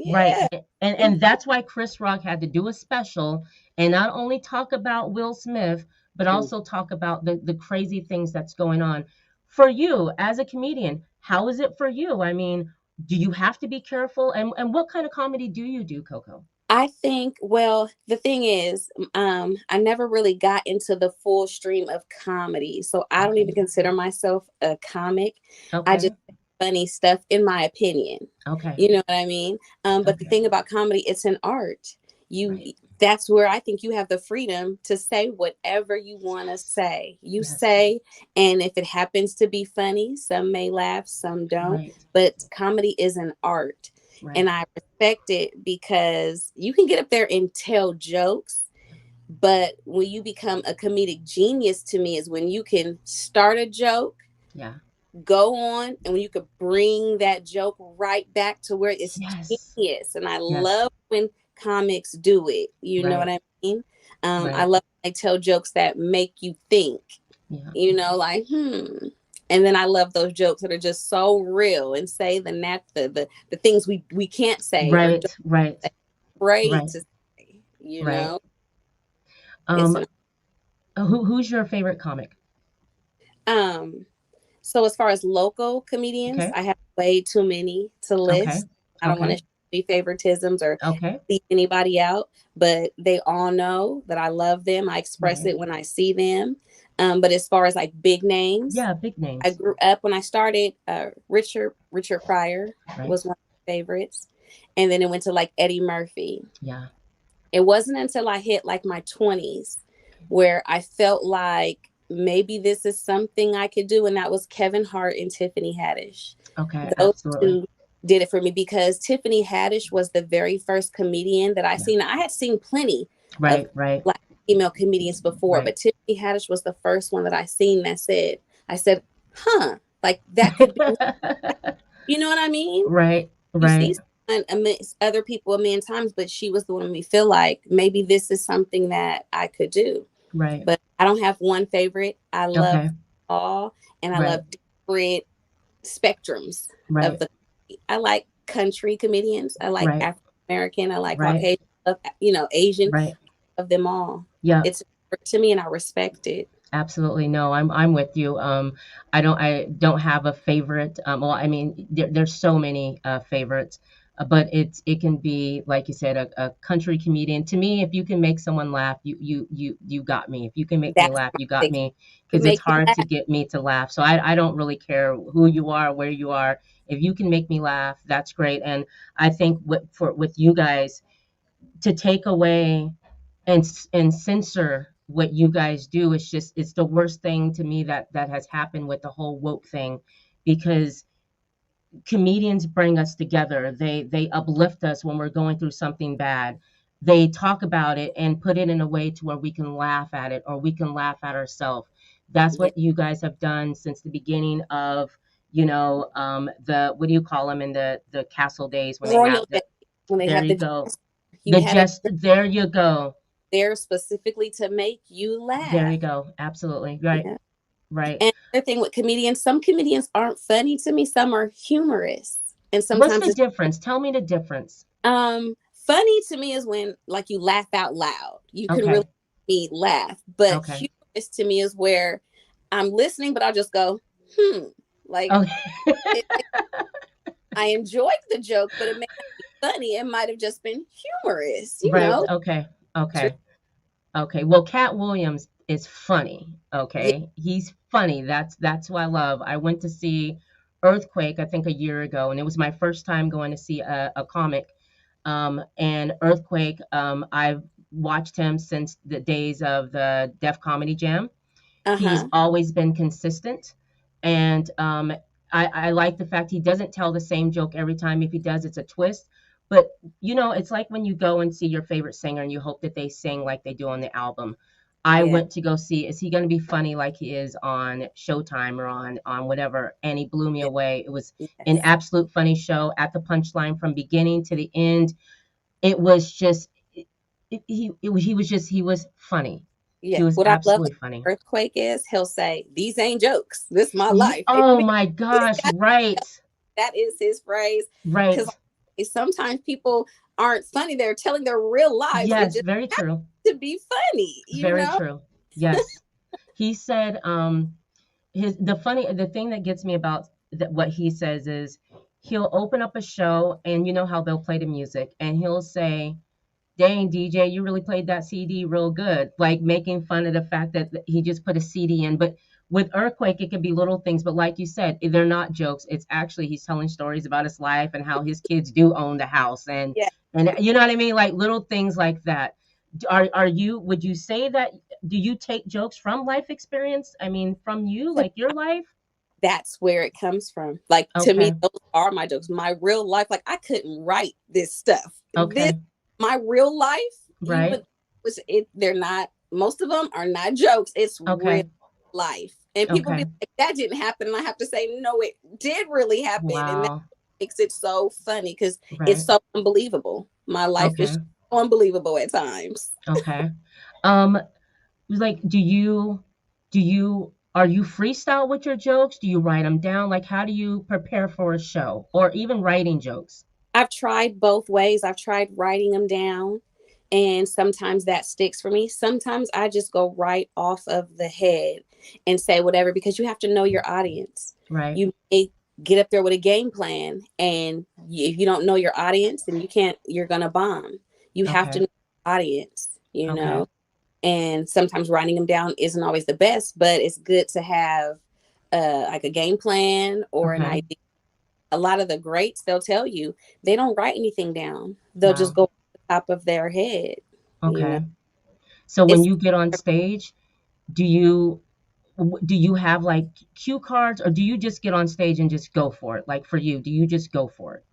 Speaker 1: Right.
Speaker 2: Yeah.
Speaker 1: And that's why Chris Rock had to do a special and not only talk about Will Smith, but also talk about the crazy things that's going on. For you as a comedian, how is it for you? I mean, do you have to be careful? And what kind of comedy do you do, Coco?
Speaker 2: I think, well, the thing is, I never really got into the full stream of comedy. So I don't even
Speaker 1: Okay.
Speaker 2: consider myself a comic. I just
Speaker 1: Okay.
Speaker 2: say funny stuff, in my opinion.
Speaker 1: Okay.
Speaker 2: You know what I mean? But the
Speaker 1: Okay.
Speaker 2: thing about comedy, it's an art. You
Speaker 1: Right.
Speaker 2: That's where I think you have the freedom to say whatever you want to
Speaker 1: Yes.
Speaker 2: say. You
Speaker 1: Yes.
Speaker 2: say, and if it happens to be funny, some may laugh, some don't.
Speaker 1: Right.
Speaker 2: But comedy is an art.
Speaker 1: Right.
Speaker 2: And I respect it because you can get up there and tell jokes, but when you become a comedic genius to me is when you can start a joke,
Speaker 1: Yeah.
Speaker 2: go on, and when you could bring that joke right back to where it's
Speaker 1: Yes.
Speaker 2: genius. And I
Speaker 1: Yes.
Speaker 2: love when comics do it. You know what
Speaker 1: Right.
Speaker 2: I mean? I
Speaker 1: Right.
Speaker 2: love when they tell jokes that make you think,
Speaker 1: Yeah.
Speaker 2: you know, like, hmm. And then I love those jokes that are just so real and say the things we can't say or
Speaker 1: Right.
Speaker 2: don't
Speaker 1: Right.
Speaker 2: say, afraid
Speaker 1: Right.
Speaker 2: to say, you
Speaker 1: Right.
Speaker 2: know. It's
Speaker 1: Um,
Speaker 2: an
Speaker 1: who's your favorite comic?
Speaker 2: um So as far as local comedians,
Speaker 1: Okay.
Speaker 2: I have way too many to
Speaker 1: Okay.
Speaker 2: list. I don't want
Speaker 1: Okay.
Speaker 2: to be favoritisms or
Speaker 1: Okay.
Speaker 2: leave anybody out, but they all know that I love them. I express
Speaker 1: Right.
Speaker 2: it when I see them. But as far as like big names,
Speaker 1: Yeah, big
Speaker 2: I
Speaker 1: names.
Speaker 2: grew up when I started. Richard Pryor
Speaker 1: Right.
Speaker 2: was one of my favorites, and then it went to like Eddie Murphy.
Speaker 1: Yeah.
Speaker 2: It wasn't until I hit like my 20s where I felt like maybe this is something I could do. And that was Kevin Hart and Tiffany Haddish.
Speaker 1: Okay,
Speaker 2: Those
Speaker 1: absolutely.
Speaker 2: two did it for me because Tiffany Haddish was the very first comedian that I
Speaker 1: Yeah.
Speaker 2: seen. I had seen plenty of
Speaker 1: Right, right,
Speaker 2: Black female comedians before,
Speaker 1: right.
Speaker 2: but Tiffany Haddish was the first one that I seen that I said, huh, like that could be, you know what I mean?
Speaker 1: Right,
Speaker 2: You
Speaker 1: right,
Speaker 2: see someone amidst other people a million times, but she was the one who made me feel like maybe this is something that I could do.
Speaker 1: right.
Speaker 2: But I don't have one favorite. I love
Speaker 1: Okay,
Speaker 2: all, and I
Speaker 1: right,
Speaker 2: love different spectrums of
Speaker 1: right,
Speaker 2: the. I like country comedians. I like
Speaker 1: right,
Speaker 2: African American. I like
Speaker 1: right,
Speaker 2: Caucasian. Asian,
Speaker 1: right.
Speaker 2: of them all.
Speaker 1: Yeah,
Speaker 2: It's to me, and I respect it.
Speaker 1: absolutely. No, I'm with you. I don't have a favorite. Well, I mean, there's so many favorites, but it can be like you said, a country comedian. To me, if you can make someone laugh, you got me. If you can make me
Speaker 2: That's
Speaker 1: laugh,
Speaker 2: my
Speaker 1: you got
Speaker 2: thing.
Speaker 1: me,
Speaker 2: To
Speaker 1: because it's
Speaker 2: make you
Speaker 1: hard to
Speaker 2: laugh.
Speaker 1: get me to laugh. So I don't really care who you are, where you are. If you can make me laugh, that's great. And I think with you guys to take away and censor what you guys do, it's the worst thing to me that has happened with the whole woke thing, because comedians bring us together. They uplift us when we're going through something bad. They talk about it and put it in a way to where we can laugh at it or we can laugh at ourselves. That's
Speaker 2: Yeah.
Speaker 1: what you guys have done since the beginning of, the, what do you call them, in the castle days when they have
Speaker 2: Royal
Speaker 1: the,
Speaker 2: Day, when they
Speaker 1: there
Speaker 2: have
Speaker 1: you
Speaker 2: the
Speaker 1: go,
Speaker 2: jazz, you
Speaker 1: the
Speaker 2: had a
Speaker 1: jest, there you go.
Speaker 2: there specifically to make you
Speaker 1: There you
Speaker 2: laugh.
Speaker 1: go. Absolutely. Right.
Speaker 2: Yeah.
Speaker 1: Right.
Speaker 2: And the thing with comedians, some comedians aren't funny to me. Some are humorous, and
Speaker 1: What's
Speaker 2: sometimes
Speaker 1: the
Speaker 2: it's
Speaker 1: difference? Tell me the difference.
Speaker 2: funny to me is when like you laugh out loud. You can really
Speaker 1: Okay.
Speaker 2: make me laugh. But
Speaker 1: Okay.
Speaker 2: humorous to me is where I'm listening, but I'll just go, like
Speaker 1: Okay.
Speaker 2: I enjoyed the joke, but it may not be funny. It might have just been humorous,
Speaker 1: Right. Okay. Okay. Okay. Well, Cat Williams is funny.
Speaker 2: Yeah.
Speaker 1: Okay. He's funny. That's who I love. I went to see Earthquake, I think a year ago, and it was my first time going to see a comic. And Earthquake, I've watched him since the days of the Def Comedy Jam. He's
Speaker 2: Uh-huh.
Speaker 1: always been consistent, and I like the fact he doesn't tell the same joke every time. If he does, it's a twist. But it's like when you go and see your favorite singer and you hope that they sing like they do on the album. I
Speaker 2: Yeah.
Speaker 1: went to go see, is he going to be funny like he is on Showtime or on whatever? And he blew me
Speaker 2: Yeah.
Speaker 1: away. It was an
Speaker 2: Yes.
Speaker 1: absolute funny show at the punchline from beginning to the end. It was just he was funny.
Speaker 2: Yeah.
Speaker 1: He was
Speaker 2: What I love
Speaker 1: absolutely
Speaker 2: about
Speaker 1: funny.
Speaker 2: Earthquake is he'll say, "These ain't jokes. This is my life." And
Speaker 1: Oh my gosh, right.
Speaker 2: that is his phrase.
Speaker 1: Right.
Speaker 2: Because sometimes people aren't funny. They're telling their real lives. It
Speaker 1: Yes,
Speaker 2: just
Speaker 1: very
Speaker 2: happens
Speaker 1: true.
Speaker 2: to be funny, you
Speaker 1: Very
Speaker 2: know?
Speaker 1: true. Yes. He said the thing that gets me about what he says is he'll open up a show and you know how they'll play the music and he'll say, "Dang, DJ, you really played that CD real good," like making fun of the fact that he just put a CD in. But with Earthquake, it could be little things. But like you said, they're not jokes. It's actually he's telling stories about his life and how his kids do own the house,
Speaker 2: Yeah.
Speaker 1: and you know what I mean, like little things like that. Are you? Would you say that? Do you take jokes from life experience? I mean, from you, like your life?
Speaker 2: That's where it comes from. Like to me,
Speaker 1: Okay.
Speaker 2: those are my jokes. My real life, like I couldn't write this stuff. This
Speaker 1: Okay.
Speaker 2: my real life,
Speaker 1: Right.
Speaker 2: even was it they're not most of them are not jokes. It's real
Speaker 1: Okay.
Speaker 2: life. And people be
Speaker 1: Okay.
Speaker 2: like, that didn't happen. And I have to say, no, it did really happen. And that
Speaker 1: Wow.
Speaker 2: makes it so funny because it's
Speaker 1: Right.
Speaker 2: so unbelievable. My life is
Speaker 1: Okay.
Speaker 2: so unbelievable at times.
Speaker 1: Okay. Um, like, are you freestyle with your jokes? Do you write them down? Like, how do you prepare for a show or even writing jokes?
Speaker 2: I've tried both ways. I've tried writing them down, and sometimes that sticks for me. Sometimes I just go right off of the head and say whatever because you have to know your audience.
Speaker 1: Right.
Speaker 2: You may get up there with a game plan, and if you don't know your audience, then you're going to bomb. You have to
Speaker 1: Okay.
Speaker 2: know your audience,
Speaker 1: Okay.
Speaker 2: and sometimes writing them down isn't always the best, but it's good to have like a game plan or an
Speaker 1: Okay.
Speaker 2: idea. A lot of the greats, they'll tell you they don't write anything down. They'll just
Speaker 1: Wow.
Speaker 2: go off the top of their head. you know.
Speaker 1: Okay. So when
Speaker 2: It's
Speaker 1: you get on stage, do you do you have like cue cards, or do you just get on stage and just go for it? Like for you, do you just go for it?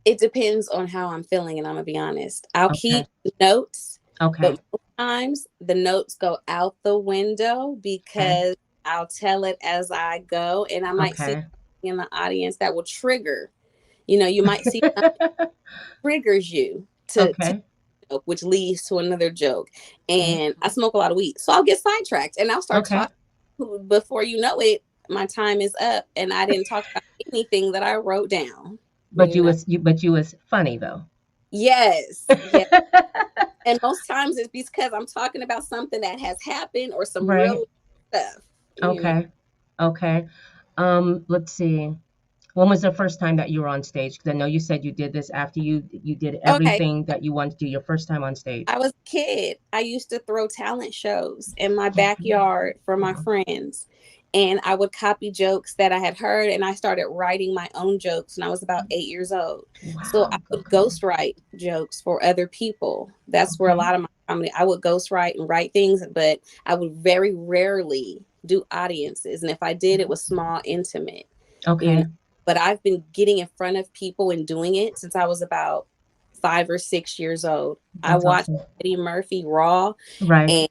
Speaker 2: it depends on how I'm feeling, and I'm gonna be honest. I'll
Speaker 1: Okay.
Speaker 2: keep notes,
Speaker 1: Okay.
Speaker 2: but most times the notes go out the window
Speaker 1: Okay.
Speaker 2: because I'll tell it as I go, and I might see
Speaker 1: Okay.
Speaker 2: in the audience that will trigger. You might see something triggers you to
Speaker 1: Okay.
Speaker 2: joke, which leads to another joke.
Speaker 1: Okay.
Speaker 2: And I smoke a lot of weed, so I'll get sidetracked, and I'll start
Speaker 1: Okay.
Speaker 2: talking. Before you know it, my time is up, and I didn't talk about anything that I wrote down.
Speaker 1: But
Speaker 2: You
Speaker 1: you
Speaker 2: know.
Speaker 1: was but you was funny though.
Speaker 2: Yes, yes. And most times it's because I'm talking about something that has happened or some
Speaker 1: Right.
Speaker 2: real stuff.
Speaker 1: Okay. Okay. Let's see. When was the first time that you were on stage? Because I know you said you did this after you did
Speaker 2: Okay.
Speaker 1: everything that you wanted to do. Your first time on stage.
Speaker 2: I was a kid. I used to throw talent shows in my
Speaker 1: Okay.
Speaker 2: backyard for my
Speaker 1: Wow.
Speaker 2: friends. And I would copy jokes that I had heard, and I started writing my own jokes when I was about 8 years old. So I
Speaker 1: Wow.
Speaker 2: would
Speaker 1: Okay.
Speaker 2: ghostwrite jokes for other people. That's where a
Speaker 1: Okay.
Speaker 2: lot of my comedy, I would ghostwrite and write things, but I would very rarely do audiences. And if I did, it was small, intimate, you know.
Speaker 1: Okay.
Speaker 2: But I've been getting in front of people and doing it since I was about 5 or 6 years old. I
Speaker 1: That's
Speaker 2: watched
Speaker 1: awesome.
Speaker 2: Eddie Murphy Raw,
Speaker 1: Right.
Speaker 2: and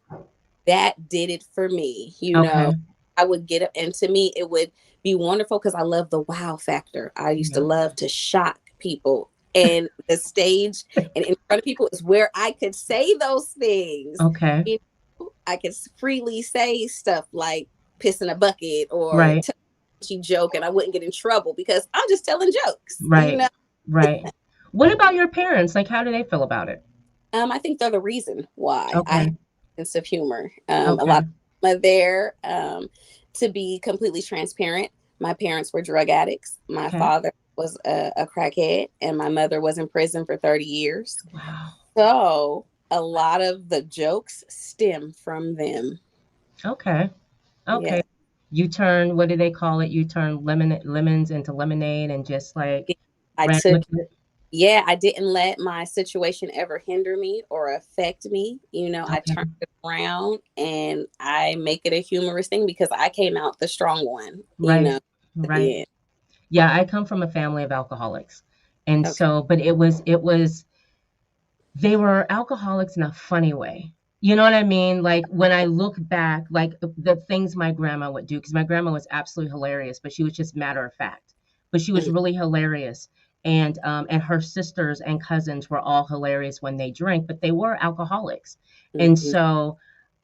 Speaker 2: that did it for me.
Speaker 1: Okay.
Speaker 2: I would get up, and to me, it would be wonderful because I love the wow factor. I used to
Speaker 1: Yeah.
Speaker 2: love to shock people. And the stage and in front of people is where I could say those things.
Speaker 1: Okay.
Speaker 2: You I could freely say stuff like piss in a bucket or
Speaker 1: Right.
Speaker 2: tell a joke, and I wouldn't get in trouble because I'm just telling jokes.
Speaker 1: Right. Right. What about your parents? Like, how do they feel about it?
Speaker 2: I think they're the reason why I have
Speaker 1: Okay.
Speaker 2: a sense of humor. A lot
Speaker 1: Okay.
Speaker 2: of them are there. To be completely transparent, my parents were drug addicts. My
Speaker 1: Okay.
Speaker 2: father was a crackhead, and my mother was in prison for 30 years.
Speaker 1: Wow.
Speaker 2: So a lot of the jokes stem from them.
Speaker 1: Okay.
Speaker 2: Yeah.
Speaker 1: Okay. You turn, what do they call it? You turn lemons into lemonade and just like
Speaker 2: I
Speaker 1: ran
Speaker 2: took
Speaker 1: with it.
Speaker 2: I didn't let my situation ever hinder me or affect me. I
Speaker 1: Okay.
Speaker 2: turned it around and I make it a humorous thing because I came out the strong one,
Speaker 1: Right.
Speaker 2: at
Speaker 1: Right.
Speaker 2: the end.
Speaker 1: Yeah, I come from a family of alcoholics. And
Speaker 2: Okay.
Speaker 1: so, but it was they were alcoholics in a funny way. You know what I mean? Like when I look back, like the things my grandma would do, because my grandma was absolutely hilarious, but she was just matter of fact. But she was
Speaker 2: Mhm,
Speaker 1: really hilarious, and her sisters and cousins were all hilarious when they drank, but they were alcoholics, and
Speaker 2: mhm.
Speaker 1: so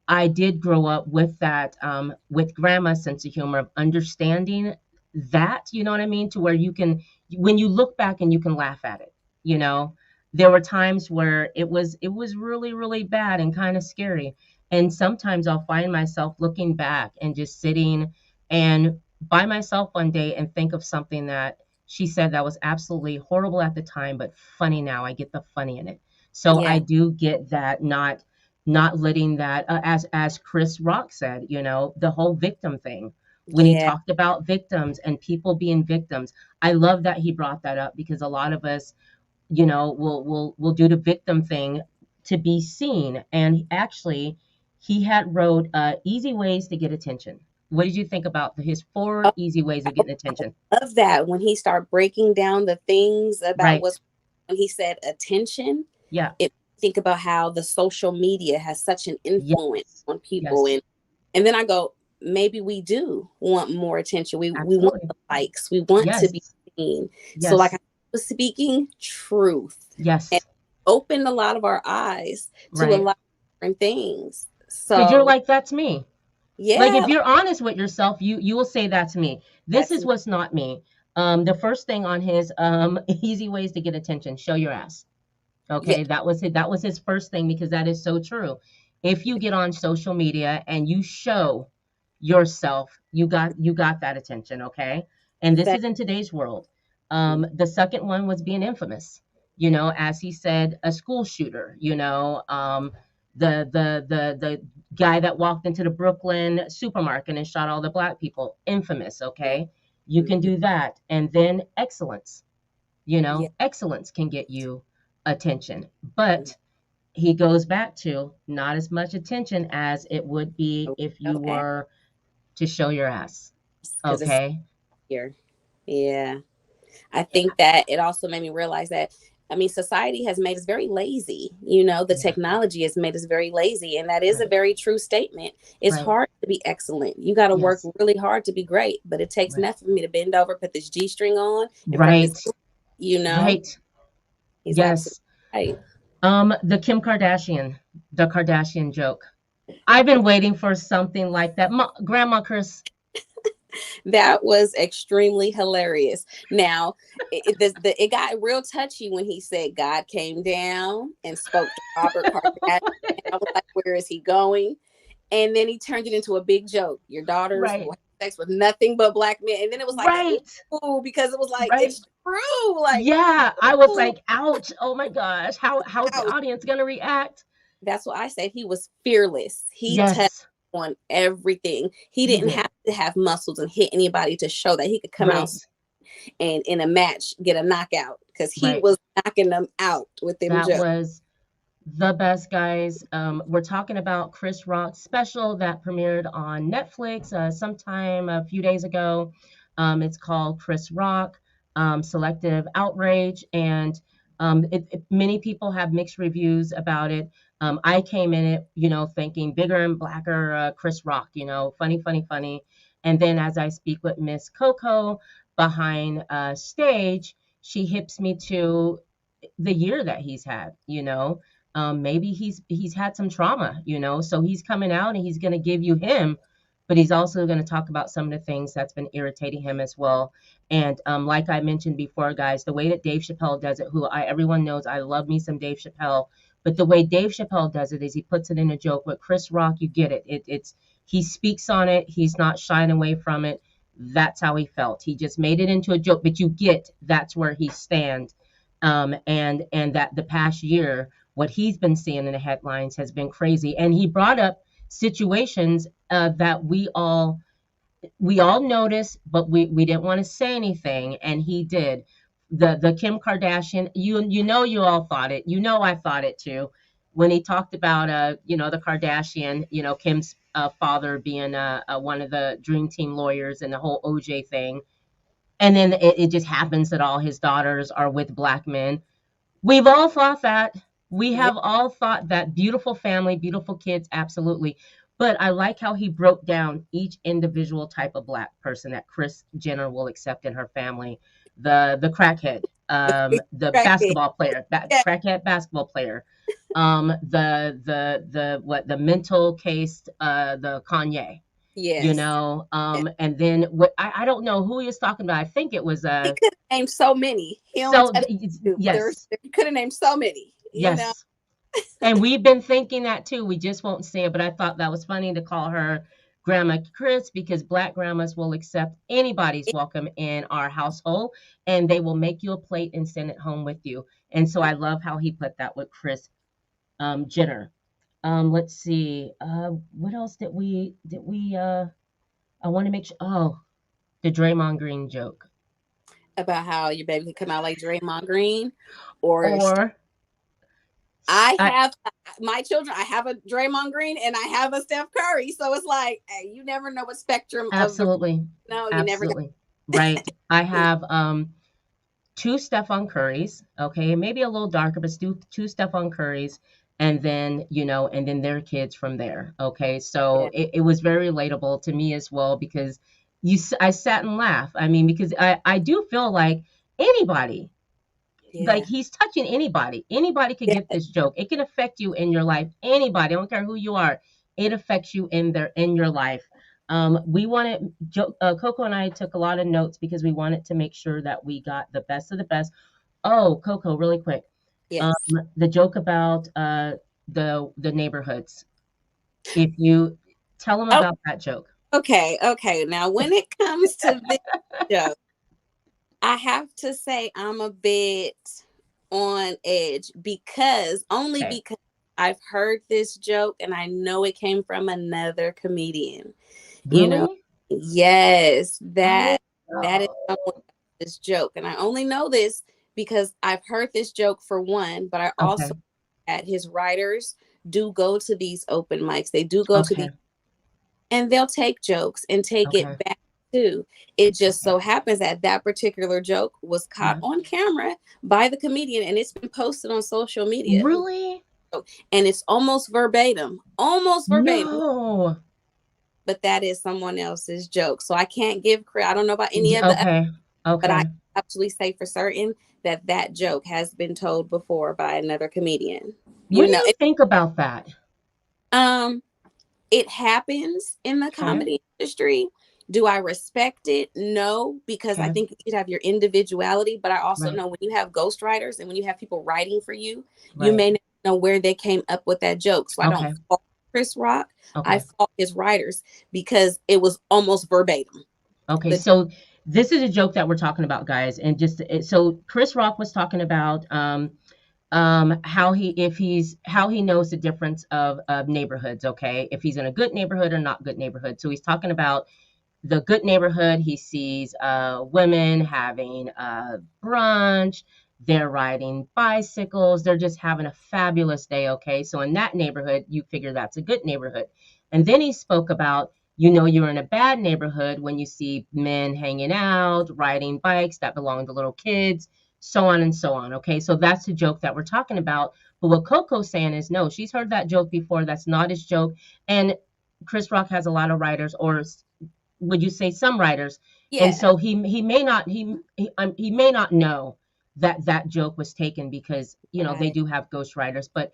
Speaker 1: I did grow up with that, with grandma's sense of humor of understanding that, you know what I mean? To where you can, when you look back and you can laugh at it, you know, there were times where it was really, really bad and kind of scary. And sometimes I'll find myself looking back and just sitting and by myself one day and think of something that she said that was absolutely horrible at the time, but funny now. I get the funny in it. So I
Speaker 2: Yeah.
Speaker 1: do get that, not letting that, as Chris Rock said, the whole victim thing, when he
Speaker 2: Yeah.
Speaker 1: talked about victims and people being victims. I love that he brought that up because a lot of us, will do the victim thing to be seen. And actually, he had wrote easy ways to get attention. What did you think about his four
Speaker 2: Oh,
Speaker 1: easy ways of getting attention?
Speaker 2: I love that when he started breaking down the things about
Speaker 1: Right.
Speaker 2: what's when he said attention.
Speaker 1: Yeah.
Speaker 2: It think about how the social media has such an influence
Speaker 1: Yes.
Speaker 2: on people,
Speaker 1: Yes.
Speaker 2: and then I go, maybe we do want more attention. We want
Speaker 1: Absolutely.
Speaker 2: the likes. We want to be
Speaker 1: Yes.
Speaker 2: seen. So like
Speaker 1: Yes.
Speaker 2: I was speaking truth and
Speaker 1: Yes.
Speaker 2: opened a lot of our eyes to a
Speaker 1: Right.
Speaker 2: lot of different things.
Speaker 1: Because you're
Speaker 2: So
Speaker 1: like, that's me. Like if
Speaker 2: yeah,
Speaker 1: you're honest with yourself, you will say that's me. This
Speaker 2: that's
Speaker 1: is what's not me. The first thing on his easy ways to get attention, show your ass.
Speaker 2: yeah,
Speaker 1: Okay, that was his first thing because that is so true. If you get on social media and you show yourself, you got that attention, okay? And this
Speaker 2: that,
Speaker 1: is in today's world. The second one was being infamous. As he said, a school shooter, the guy that walked into the Brooklyn supermarket and shot all the black people, infamous, okay? You can
Speaker 2: mhm,
Speaker 1: do that. And then excellence.
Speaker 2: yeah,
Speaker 1: Excellence can get you attention.
Speaker 2: mhm,
Speaker 1: But he goes back to not as much attention as it would be if you
Speaker 2: Okay.
Speaker 1: were to show your ass.
Speaker 2: Because it's
Speaker 1: Okay.
Speaker 2: here. Yeah. I think that it also made me realize that, I mean, society has made us very lazy. The
Speaker 1: Yeah.
Speaker 2: technology has made us very lazy. And that is a
Speaker 1: Right.
Speaker 2: very true statement. It's
Speaker 1: Right.
Speaker 2: hard to be excellent. You got to work
Speaker 1: Yes.
Speaker 2: really hard to be great. But it takes
Speaker 1: Right.
Speaker 2: nothing for me to bend over, put this G string on in front of this,
Speaker 1: Right.
Speaker 2: you know,
Speaker 1: Right.
Speaker 2: he's absolutely
Speaker 1: Yes.
Speaker 2: right.
Speaker 1: The Kardashian joke. I've been waiting for something like that. Grandma Chris.
Speaker 2: That was extremely hilarious. Now, it got real touchy when he said God came down and spoke to Robert Kardashian. I was like, where is he going? And then he turned it into a big joke. Your daughters will
Speaker 1: Right.
Speaker 2: have sex with nothing but black men. And then it was like,
Speaker 1: Right.
Speaker 2: ooh, because it was like,
Speaker 1: Right.
Speaker 2: it's true. Like,
Speaker 1: Yeah. I was
Speaker 2: ooh,
Speaker 1: like, ouch. Oh my gosh. How's the
Speaker 2: ouch.
Speaker 1: audience gonna react?
Speaker 2: That's what I said. He was fearless. He touched
Speaker 1: Yes,
Speaker 2: on everything. He
Speaker 1: he
Speaker 2: didn't
Speaker 1: did.
Speaker 2: have to have muscles and hit anybody to show that he could come out
Speaker 1: Right.
Speaker 2: and in a match get a knockout, because he
Speaker 1: Right.
Speaker 2: was knocking them out with them
Speaker 1: That
Speaker 2: jokes.
Speaker 1: was the best, guys. We're talking about Chris Rock's special that premiered on Netflix sometime a few days ago. It's called Chris Rock, Selective Outrage, and many people have mixed reviews about it. I came in it, thinking bigger and blacker Chris Rock, funny, funny, funny. And then as I speak with Miss KoKo behind stage, she hips me to the year that he's had. Maybe he's had some trauma, so he's coming out and he's going to give you him, but he's also going to talk about some of the things that's been irritating him as well. And like I mentioned before, guys, the way that Dave Chappelle does it, everyone knows I love me some Dave Chappelle, but the way Dave Chappelle does it is he puts it in a joke. With Chris Rock, you get it. It's he speaks on it. He's not shying away from it. That's how he felt. He just made it into a joke, but you get that's where he stands. And that the past year, what he's been seeing in the headlines has been crazy. And he brought up situations that we all noticed, but we didn't want to say anything, and he did. The Kim Kardashian, you all thought it. I thought it too. When he talked about the Kardashian, Kim's father being one of the Dream Team lawyers and the whole OJ thing, and then it just happens that all his daughters are with black men. We've all thought that. We
Speaker 2: Yeah,
Speaker 1: have all thought that. Beautiful family, beautiful kids, absolutely. But I like how he broke down each individual type of black person that Chris Jenner will accept in her family. The crackhead, the
Speaker 2: crackhead.
Speaker 1: basketball player,
Speaker 2: Yeah.
Speaker 1: crackhead basketball player, the mental case, the Kanye,
Speaker 2: Yes. Yeah.
Speaker 1: and then what I don't know who he was talking about. I think it was
Speaker 2: He could have named so many. He only
Speaker 1: so
Speaker 2: touched two, but
Speaker 1: yes,
Speaker 2: he could have named so many.
Speaker 1: yes. And we've been thinking that too. We just won't say it, but I thought that was funny to call her Grandma Chris because black grandmas will accept anybody's welcome in our household and they will make you a plate and send it home with you. And so I love how he put that with Chris Jenner. Let's see. What else did we I want to make sure the Draymond Green joke.
Speaker 2: About how your baby could come out like Draymond Green, or
Speaker 1: Or
Speaker 2: I
Speaker 1: I
Speaker 2: have my children. I have a Draymond Green and I have a Steph Curry. So it's like, hey, you never know what spectrum of the
Speaker 1: absolutely,
Speaker 2: no, you never know.
Speaker 1: absolutely. Right. I have two Stephon Currys, okay, maybe a little darker, but two Stephon Currys, and then and then their kids from there. Okay, so
Speaker 2: Yeah,
Speaker 1: it was very relatable to me as well because I sat and laughed. I mean, because I do feel like anybody, like
Speaker 2: yeah,
Speaker 1: he's touching anybody. Anybody could
Speaker 2: yeah,
Speaker 1: get this joke. It can affect you in your life. Anybody, I don't care who you are. It affects you in your life. We wanted Coco and I took a lot of notes because we wanted to make sure that we got the best of the best. Oh, Coco, really quick. Um,
Speaker 2: yes.
Speaker 1: the joke about the neighborhoods. If you tell them
Speaker 2: Oh,
Speaker 1: about that joke.
Speaker 2: okay, okay. Now, when it comes to this show, I have to say I'm a bit on edge because only
Speaker 1: Okay.
Speaker 2: because I've heard this joke and I know it came from another comedian. You know,
Speaker 1: Really?
Speaker 2: yes,
Speaker 1: Oh,
Speaker 2: that is
Speaker 1: no.
Speaker 2: someone this joke, and I only know this because I've heard this joke for one, but I also
Speaker 1: Okay.
Speaker 2: that his writers do go to these open mics. They do go to
Speaker 1: Okay.
Speaker 2: these, and they'll take jokes and take
Speaker 1: Okay.
Speaker 2: it back too. It just
Speaker 1: Okay.
Speaker 2: so happens that that particular joke was caught
Speaker 1: Yeah.
Speaker 2: on camera by the comedian, and it's been posted on social media.
Speaker 1: Really?
Speaker 2: And it's almost verbatim,
Speaker 1: No.
Speaker 2: but that is someone else's joke. So I can't give credit. I don't know about any of the others,
Speaker 1: Okay.
Speaker 2: but I
Speaker 1: Okay.
Speaker 2: absolutely say for certain that that joke has been told before by another comedian.
Speaker 1: What
Speaker 2: You
Speaker 1: do
Speaker 2: know,
Speaker 1: you think about that?
Speaker 2: um, it happens in the
Speaker 1: Okay.
Speaker 2: comedy industry. Do I respect it? No, because I
Speaker 1: Okay.
Speaker 2: think you should have your individuality. But I also
Speaker 1: Right.
Speaker 2: know when you have ghostwriters and when you have people writing for you, you
Speaker 1: Right.
Speaker 2: may not know where they came up with that joke. So I don't
Speaker 1: Okay.
Speaker 2: fault Chris Rock. I
Speaker 1: Okay.
Speaker 2: fault his writers because it was almost verbatim.
Speaker 1: Okay.
Speaker 2: The
Speaker 1: So this is a joke that we're talking about, guys, and so Chris Rock was talking about how he knows the difference of neighborhoods. Okay, if he's in a good neighborhood or not good neighborhood. So he's talking about the good neighborhood. He sees women having brunch. They're riding bicycles. They're just having a fabulous day. Okay. So in that neighborhood, you figure that's a good neighborhood. And then he spoke about, you're in a bad neighborhood when you see men hanging out, riding bikes that belong to little kids, so on and so on. Okay. So that's the joke that we're talking about. But what Coco's saying is, no, she's heard that joke before. That's not his joke. And Chris Rock has a lot of writers, or would you say some writers, and
Speaker 2: yeah,
Speaker 1: so he may not know that that joke was taken because they
Speaker 2: right,
Speaker 1: do have ghost writers, but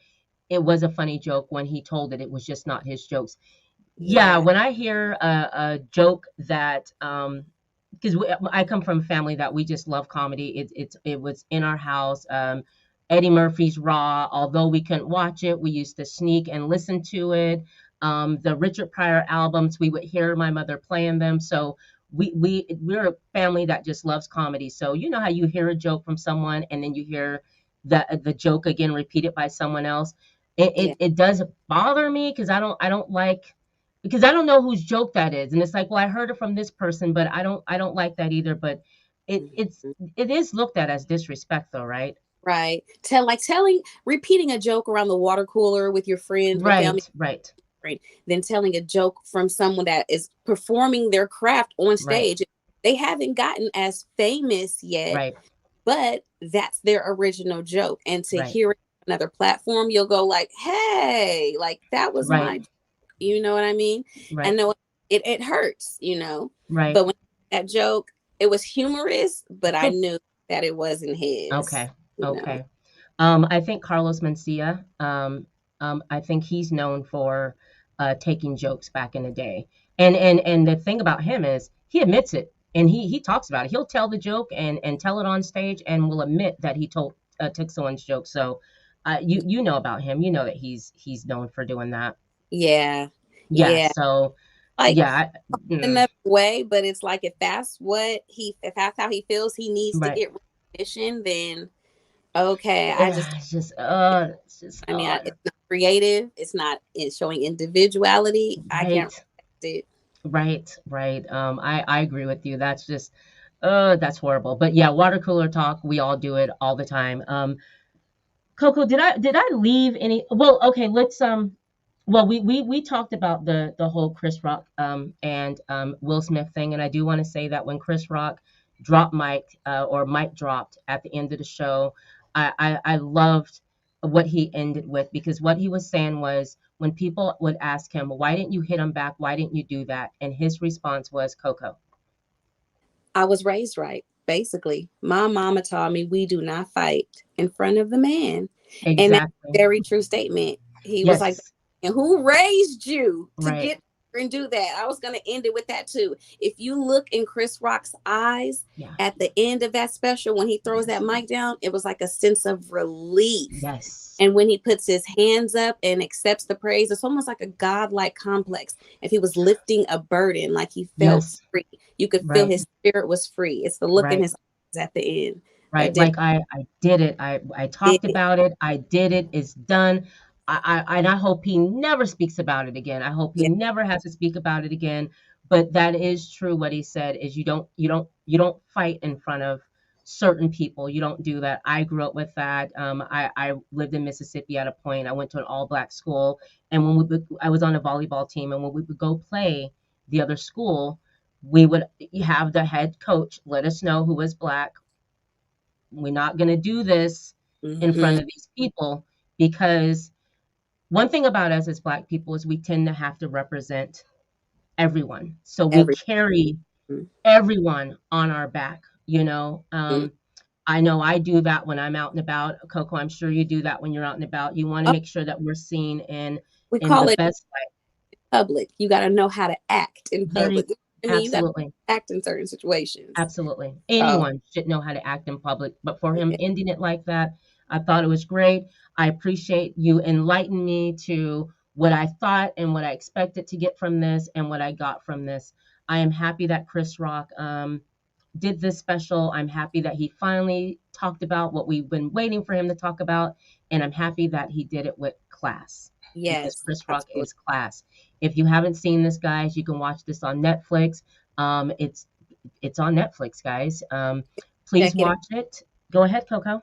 Speaker 1: it was a funny joke when he told it. It was just not his jokes. Yeah,
Speaker 2: yeah,
Speaker 1: when I hear a joke that because I come from a family that we just love comedy. It was in our house. Eddie Murphy's Raw. Although we couldn't watch it, we used to sneak and listen to it. The Richard Pryor albums, we would hear my mother playing them. So we're a family that just loves comedy. So you know how you hear a joke from someone and then you hear the joke again repeated by someone else. It
Speaker 2: yeah.
Speaker 1: it, it does bother me because I don't like, because I don't know whose joke that is. And it's like, well, I heard it from this person, but I don't like that either. But
Speaker 2: Mhm.
Speaker 1: it is looked at as disrespect though, right?
Speaker 2: Right. Repeating a joke around the water cooler with your friends, with family,
Speaker 1: Right, right,
Speaker 2: right, than telling a joke from someone that is performing their craft on
Speaker 1: right,
Speaker 2: stage. They haven't gotten as famous yet,
Speaker 1: right,
Speaker 2: but that's their original joke. And to
Speaker 1: right,
Speaker 2: hear it on another platform, you'll go like, "Hey, like that was
Speaker 1: right,
Speaker 2: my," you know what I mean?
Speaker 1: right,
Speaker 2: And no, it hurts, you know.
Speaker 1: right.
Speaker 2: But when that joke, it was humorous, but I knew that it wasn't his,
Speaker 1: Okay,
Speaker 2: you know.
Speaker 1: okay. I think Carlos Mencia, I think he's known for taking jokes back in the day. And the thing about him is he admits it and he talks about it. He'll tell the joke and tell it on stage and will admit that he took someone's joke. So you know about him. You know that he's known for doing that.
Speaker 2: Yeah.
Speaker 1: Yeah.
Speaker 2: Yeah.
Speaker 1: So
Speaker 2: Like
Speaker 1: yeah.
Speaker 2: another way, but it's like if that's how he feels he needs to
Speaker 1: Right.
Speaker 2: get recognition, then okay.
Speaker 1: Yeah, it's just
Speaker 2: I mean,
Speaker 1: hard.
Speaker 2: it's not creative. It's not in showing individuality. I can't
Speaker 1: Right.
Speaker 2: respect it.
Speaker 1: Right, right. I agree with you. That's just, that's horrible. But yeah, water cooler talk. We all do it all the time. Coco, did I leave any? Well, okay, well, we talked about the whole Chris Rock and Will Smith thing, and I do want to say that when Chris Rock dropped Mike or Mike dropped at the end of the show, I loved what he ended with, because what he was saying was when people would ask him, why didn't you hit him back? Why didn't you do that? And his response was Coco.
Speaker 2: I was raised right. Basically, my mama taught me we do not fight in front of the man, and that's a
Speaker 1: Exactly.
Speaker 2: very true statement. He was like,
Speaker 1: Yes.
Speaker 2: "And who raised you to
Speaker 1: Right.
Speaker 2: get here and do that?" I was going to end it with that too. If you look in Chris Rock's eyes
Speaker 1: Yeah.
Speaker 2: at the end of that special when he throws
Speaker 1: Yes.
Speaker 2: that mic down, it was like a sense of relief.
Speaker 1: Yes.
Speaker 2: And when he puts his hands up and accepts the praise, it's almost like a godlike complex. If he was lifting a burden, like he felt
Speaker 1: Yes.
Speaker 2: free, you could feel
Speaker 1: Right.
Speaker 2: his spirit was free. It's the look in
Speaker 1: Right.
Speaker 2: his eyes at the end that
Speaker 1: Right.
Speaker 2: did
Speaker 1: Like I did it. I talked
Speaker 2: it.
Speaker 1: about it. I did it. It's done. And I hope he never speaks about it again. I hope he
Speaker 2: Yeah,
Speaker 1: never has to speak about it again. But that is true. What he said is you don't fight in front of certain people. You don't do that. I grew up with that. I lived in Mississippi at a point. I went to an all black school, and I was on a volleyball team, and when we would go play the other school, we would have the head coach let us know who was black. We're not going to do this in
Speaker 2: Mm-hmm.
Speaker 1: front of these people, because one thing about us as black people is we tend to have to represent everyone. So we
Speaker 2: Every.
Speaker 1: carry everyone on our back, you know.
Speaker 2: Mm-hmm.
Speaker 1: I know I do that when I'm out and about. KoKo, I'm sure you do that when you're out and about. You want to
Speaker 2: Oh,
Speaker 1: make sure that we're seen
Speaker 2: we
Speaker 1: in the
Speaker 2: call it
Speaker 1: best light.
Speaker 2: public. You got to know how to act in
Speaker 1: There you
Speaker 2: public. I mean, you got to
Speaker 1: absolutely.
Speaker 2: act in certain situations.
Speaker 1: Absolutely.
Speaker 2: Oh,
Speaker 1: Anyone should know how to act in public. But for him
Speaker 2: yeah.
Speaker 1: ending it like that, I thought it was great. I appreciate you enlightening me to what I thought and what I expected to get from this and what I got from this. I am happy that Chris Rock did this special. I'm happy that he finally talked about what we've been waiting for him to talk about. And I'm happy that he did it with class, because
Speaker 2: Yes,
Speaker 1: Chris Rock
Speaker 2: absolutely.
Speaker 1: is class. If you haven't seen this, guys, you can watch this on Netflix. It's on Netflix, guys. Please
Speaker 2: Check it out.
Speaker 1: watch it. Go ahead, KoKo.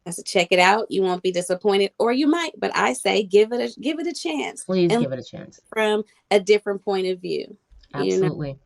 Speaker 2: I said, check it out. You won't be disappointed, or you might, but I say give it a chance
Speaker 1: Please
Speaker 2: and look
Speaker 1: give it a chance.
Speaker 2: from a different point of view. You know,
Speaker 1: Absolutely.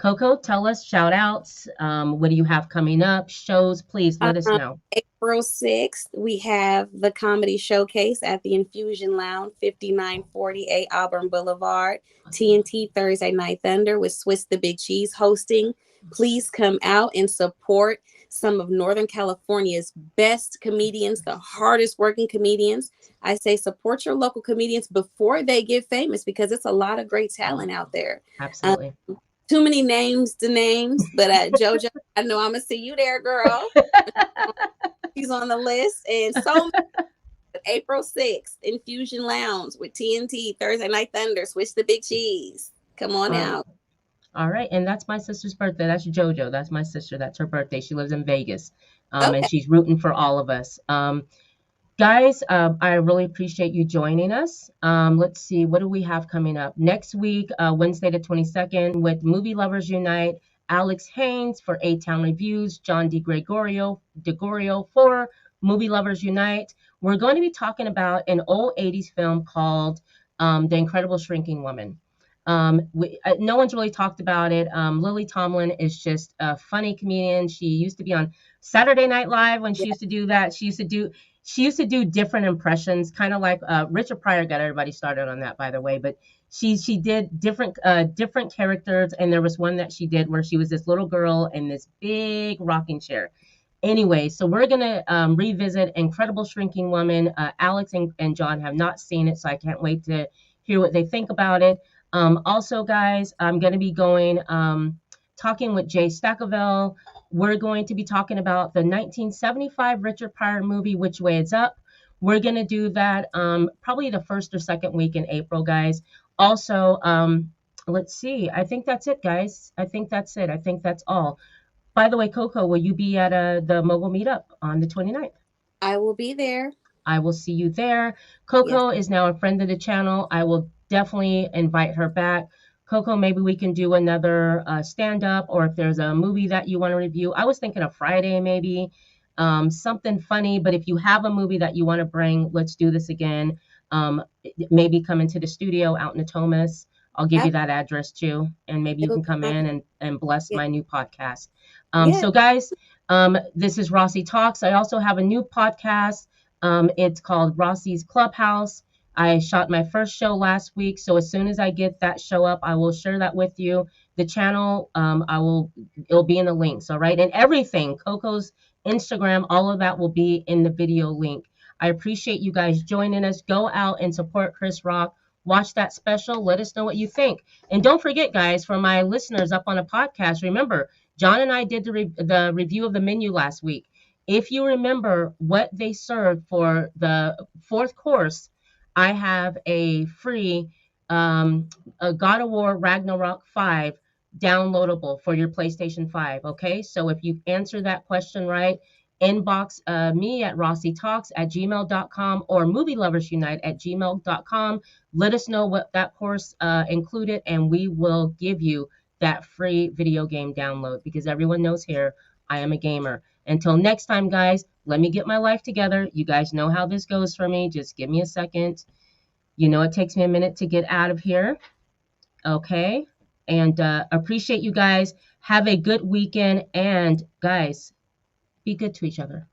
Speaker 1: KoKo, tell us shout outs. What do you have coming up? Shows, please let us know.
Speaker 2: April 6th, we have the comedy showcase at the Infusion Lounge, 5948 Auburn Boulevard. TNT Thursday Night Thunder with Swiss the Big Cheese hosting. Please come out and support some of Northern California's best comedians, the hardest working comedians. I say support your local comedians before they get famous, because it's a lot of great talent out there. Um,
Speaker 1: Absolutely.
Speaker 2: too many names to names, but JoJo, I know I'm gonna see you there, girl. She's on the list, and so April 6th, Infusion Lounge with TNT, Thursday Night Thunder, Switch the Big Cheese. Come on
Speaker 1: All right.
Speaker 2: out.
Speaker 1: All right. And that's my sister's birthday. That's JoJo. That's my sister. That's her birthday. She lives in Vegas. And
Speaker 2: Okay.
Speaker 1: she's rooting for all of us. Guys, I really appreciate you joining us. Let's see, what do we have coming up next week? Wednesday the 22nd, with Movie Lovers Unite. Alex Haynes for A Town Reviews, John DeGregorio for Movie Lovers Unite. We're going to be talking about an old 80s film called The Incredible Shrinking Woman. No one's really talked about it. Lily Tomlin is just a funny comedian. She used to be on Saturday Night Live when she
Speaker 2: Yeah.
Speaker 1: used to do that. She used to do different impressions, kind of like Richard Pryor got everybody started on that, by the way. But she did different characters, and there was one that she did where she was this little girl in this big rocking chair. Anyway, so we're gonna revisit Incredible Shrinking Woman. Alex and John have not seen it, so I can't wait to hear what they think about it. Also, guys, I'm gonna be going talking with Jay Staccavel. We're going to be talking about the 1975 Richard Pryor movie, Which Way It's Up. We're going to do that probably the first or second week in April, guys. Also, let's see. I think that's it, guys. I think that's it. I think that's all. By the way, KoKo, will you be at the Mogul Meetup on the 29th?
Speaker 2: I will be there.
Speaker 1: I will see you there.
Speaker 2: Yes.
Speaker 1: KoKo is now a friend of the channel. I will definitely invite her back. KoKo, maybe we can do another stand up, or if there's a movie that you want to review. I was thinking of Friday, maybe something funny. But if you have a movie that you want to bring, let's do this again. Maybe come into the studio out in Natomas. I'll give you that address too, and maybe you
Speaker 2: It'll
Speaker 1: can
Speaker 2: be
Speaker 1: come
Speaker 2: my
Speaker 1: in and bless
Speaker 2: yeah.
Speaker 1: my new podcast.
Speaker 2: Yeah.
Speaker 1: So, guys, this is Rossie Talks. I also have a new podcast. It's called Rossie's Clubhouse. I shot my first show last week, so as soon as I get that show up, I will share that with you. The channel, it'll be in the links, all right? And everything, KoKo's Instagram, all of that will be in the video link. I appreciate you guys joining us. Go out and support Chris Rock. Watch that special. Let us know what you think. And don't forget, guys, for my listeners up on a podcast, remember, John and I did the review of the menu last week. If you remember what they served for the fourth course, I have a free a God of War Ragnarok 5 downloadable for your PlayStation 5. Okay, so if you answer that question right, inbox me at rossietalks@gmail.com or movieloversunite@gmail.com. Let us know what that course included, and we will give you that free video game download, because everyone knows here I am a gamer. Until next time, guys, let me get my life together. You guys know how this goes for me. Just give me a second. You know, it takes me a minute to get out of here. Okay. And appreciate you guys. Have a good weekend. And guys, be good to each other.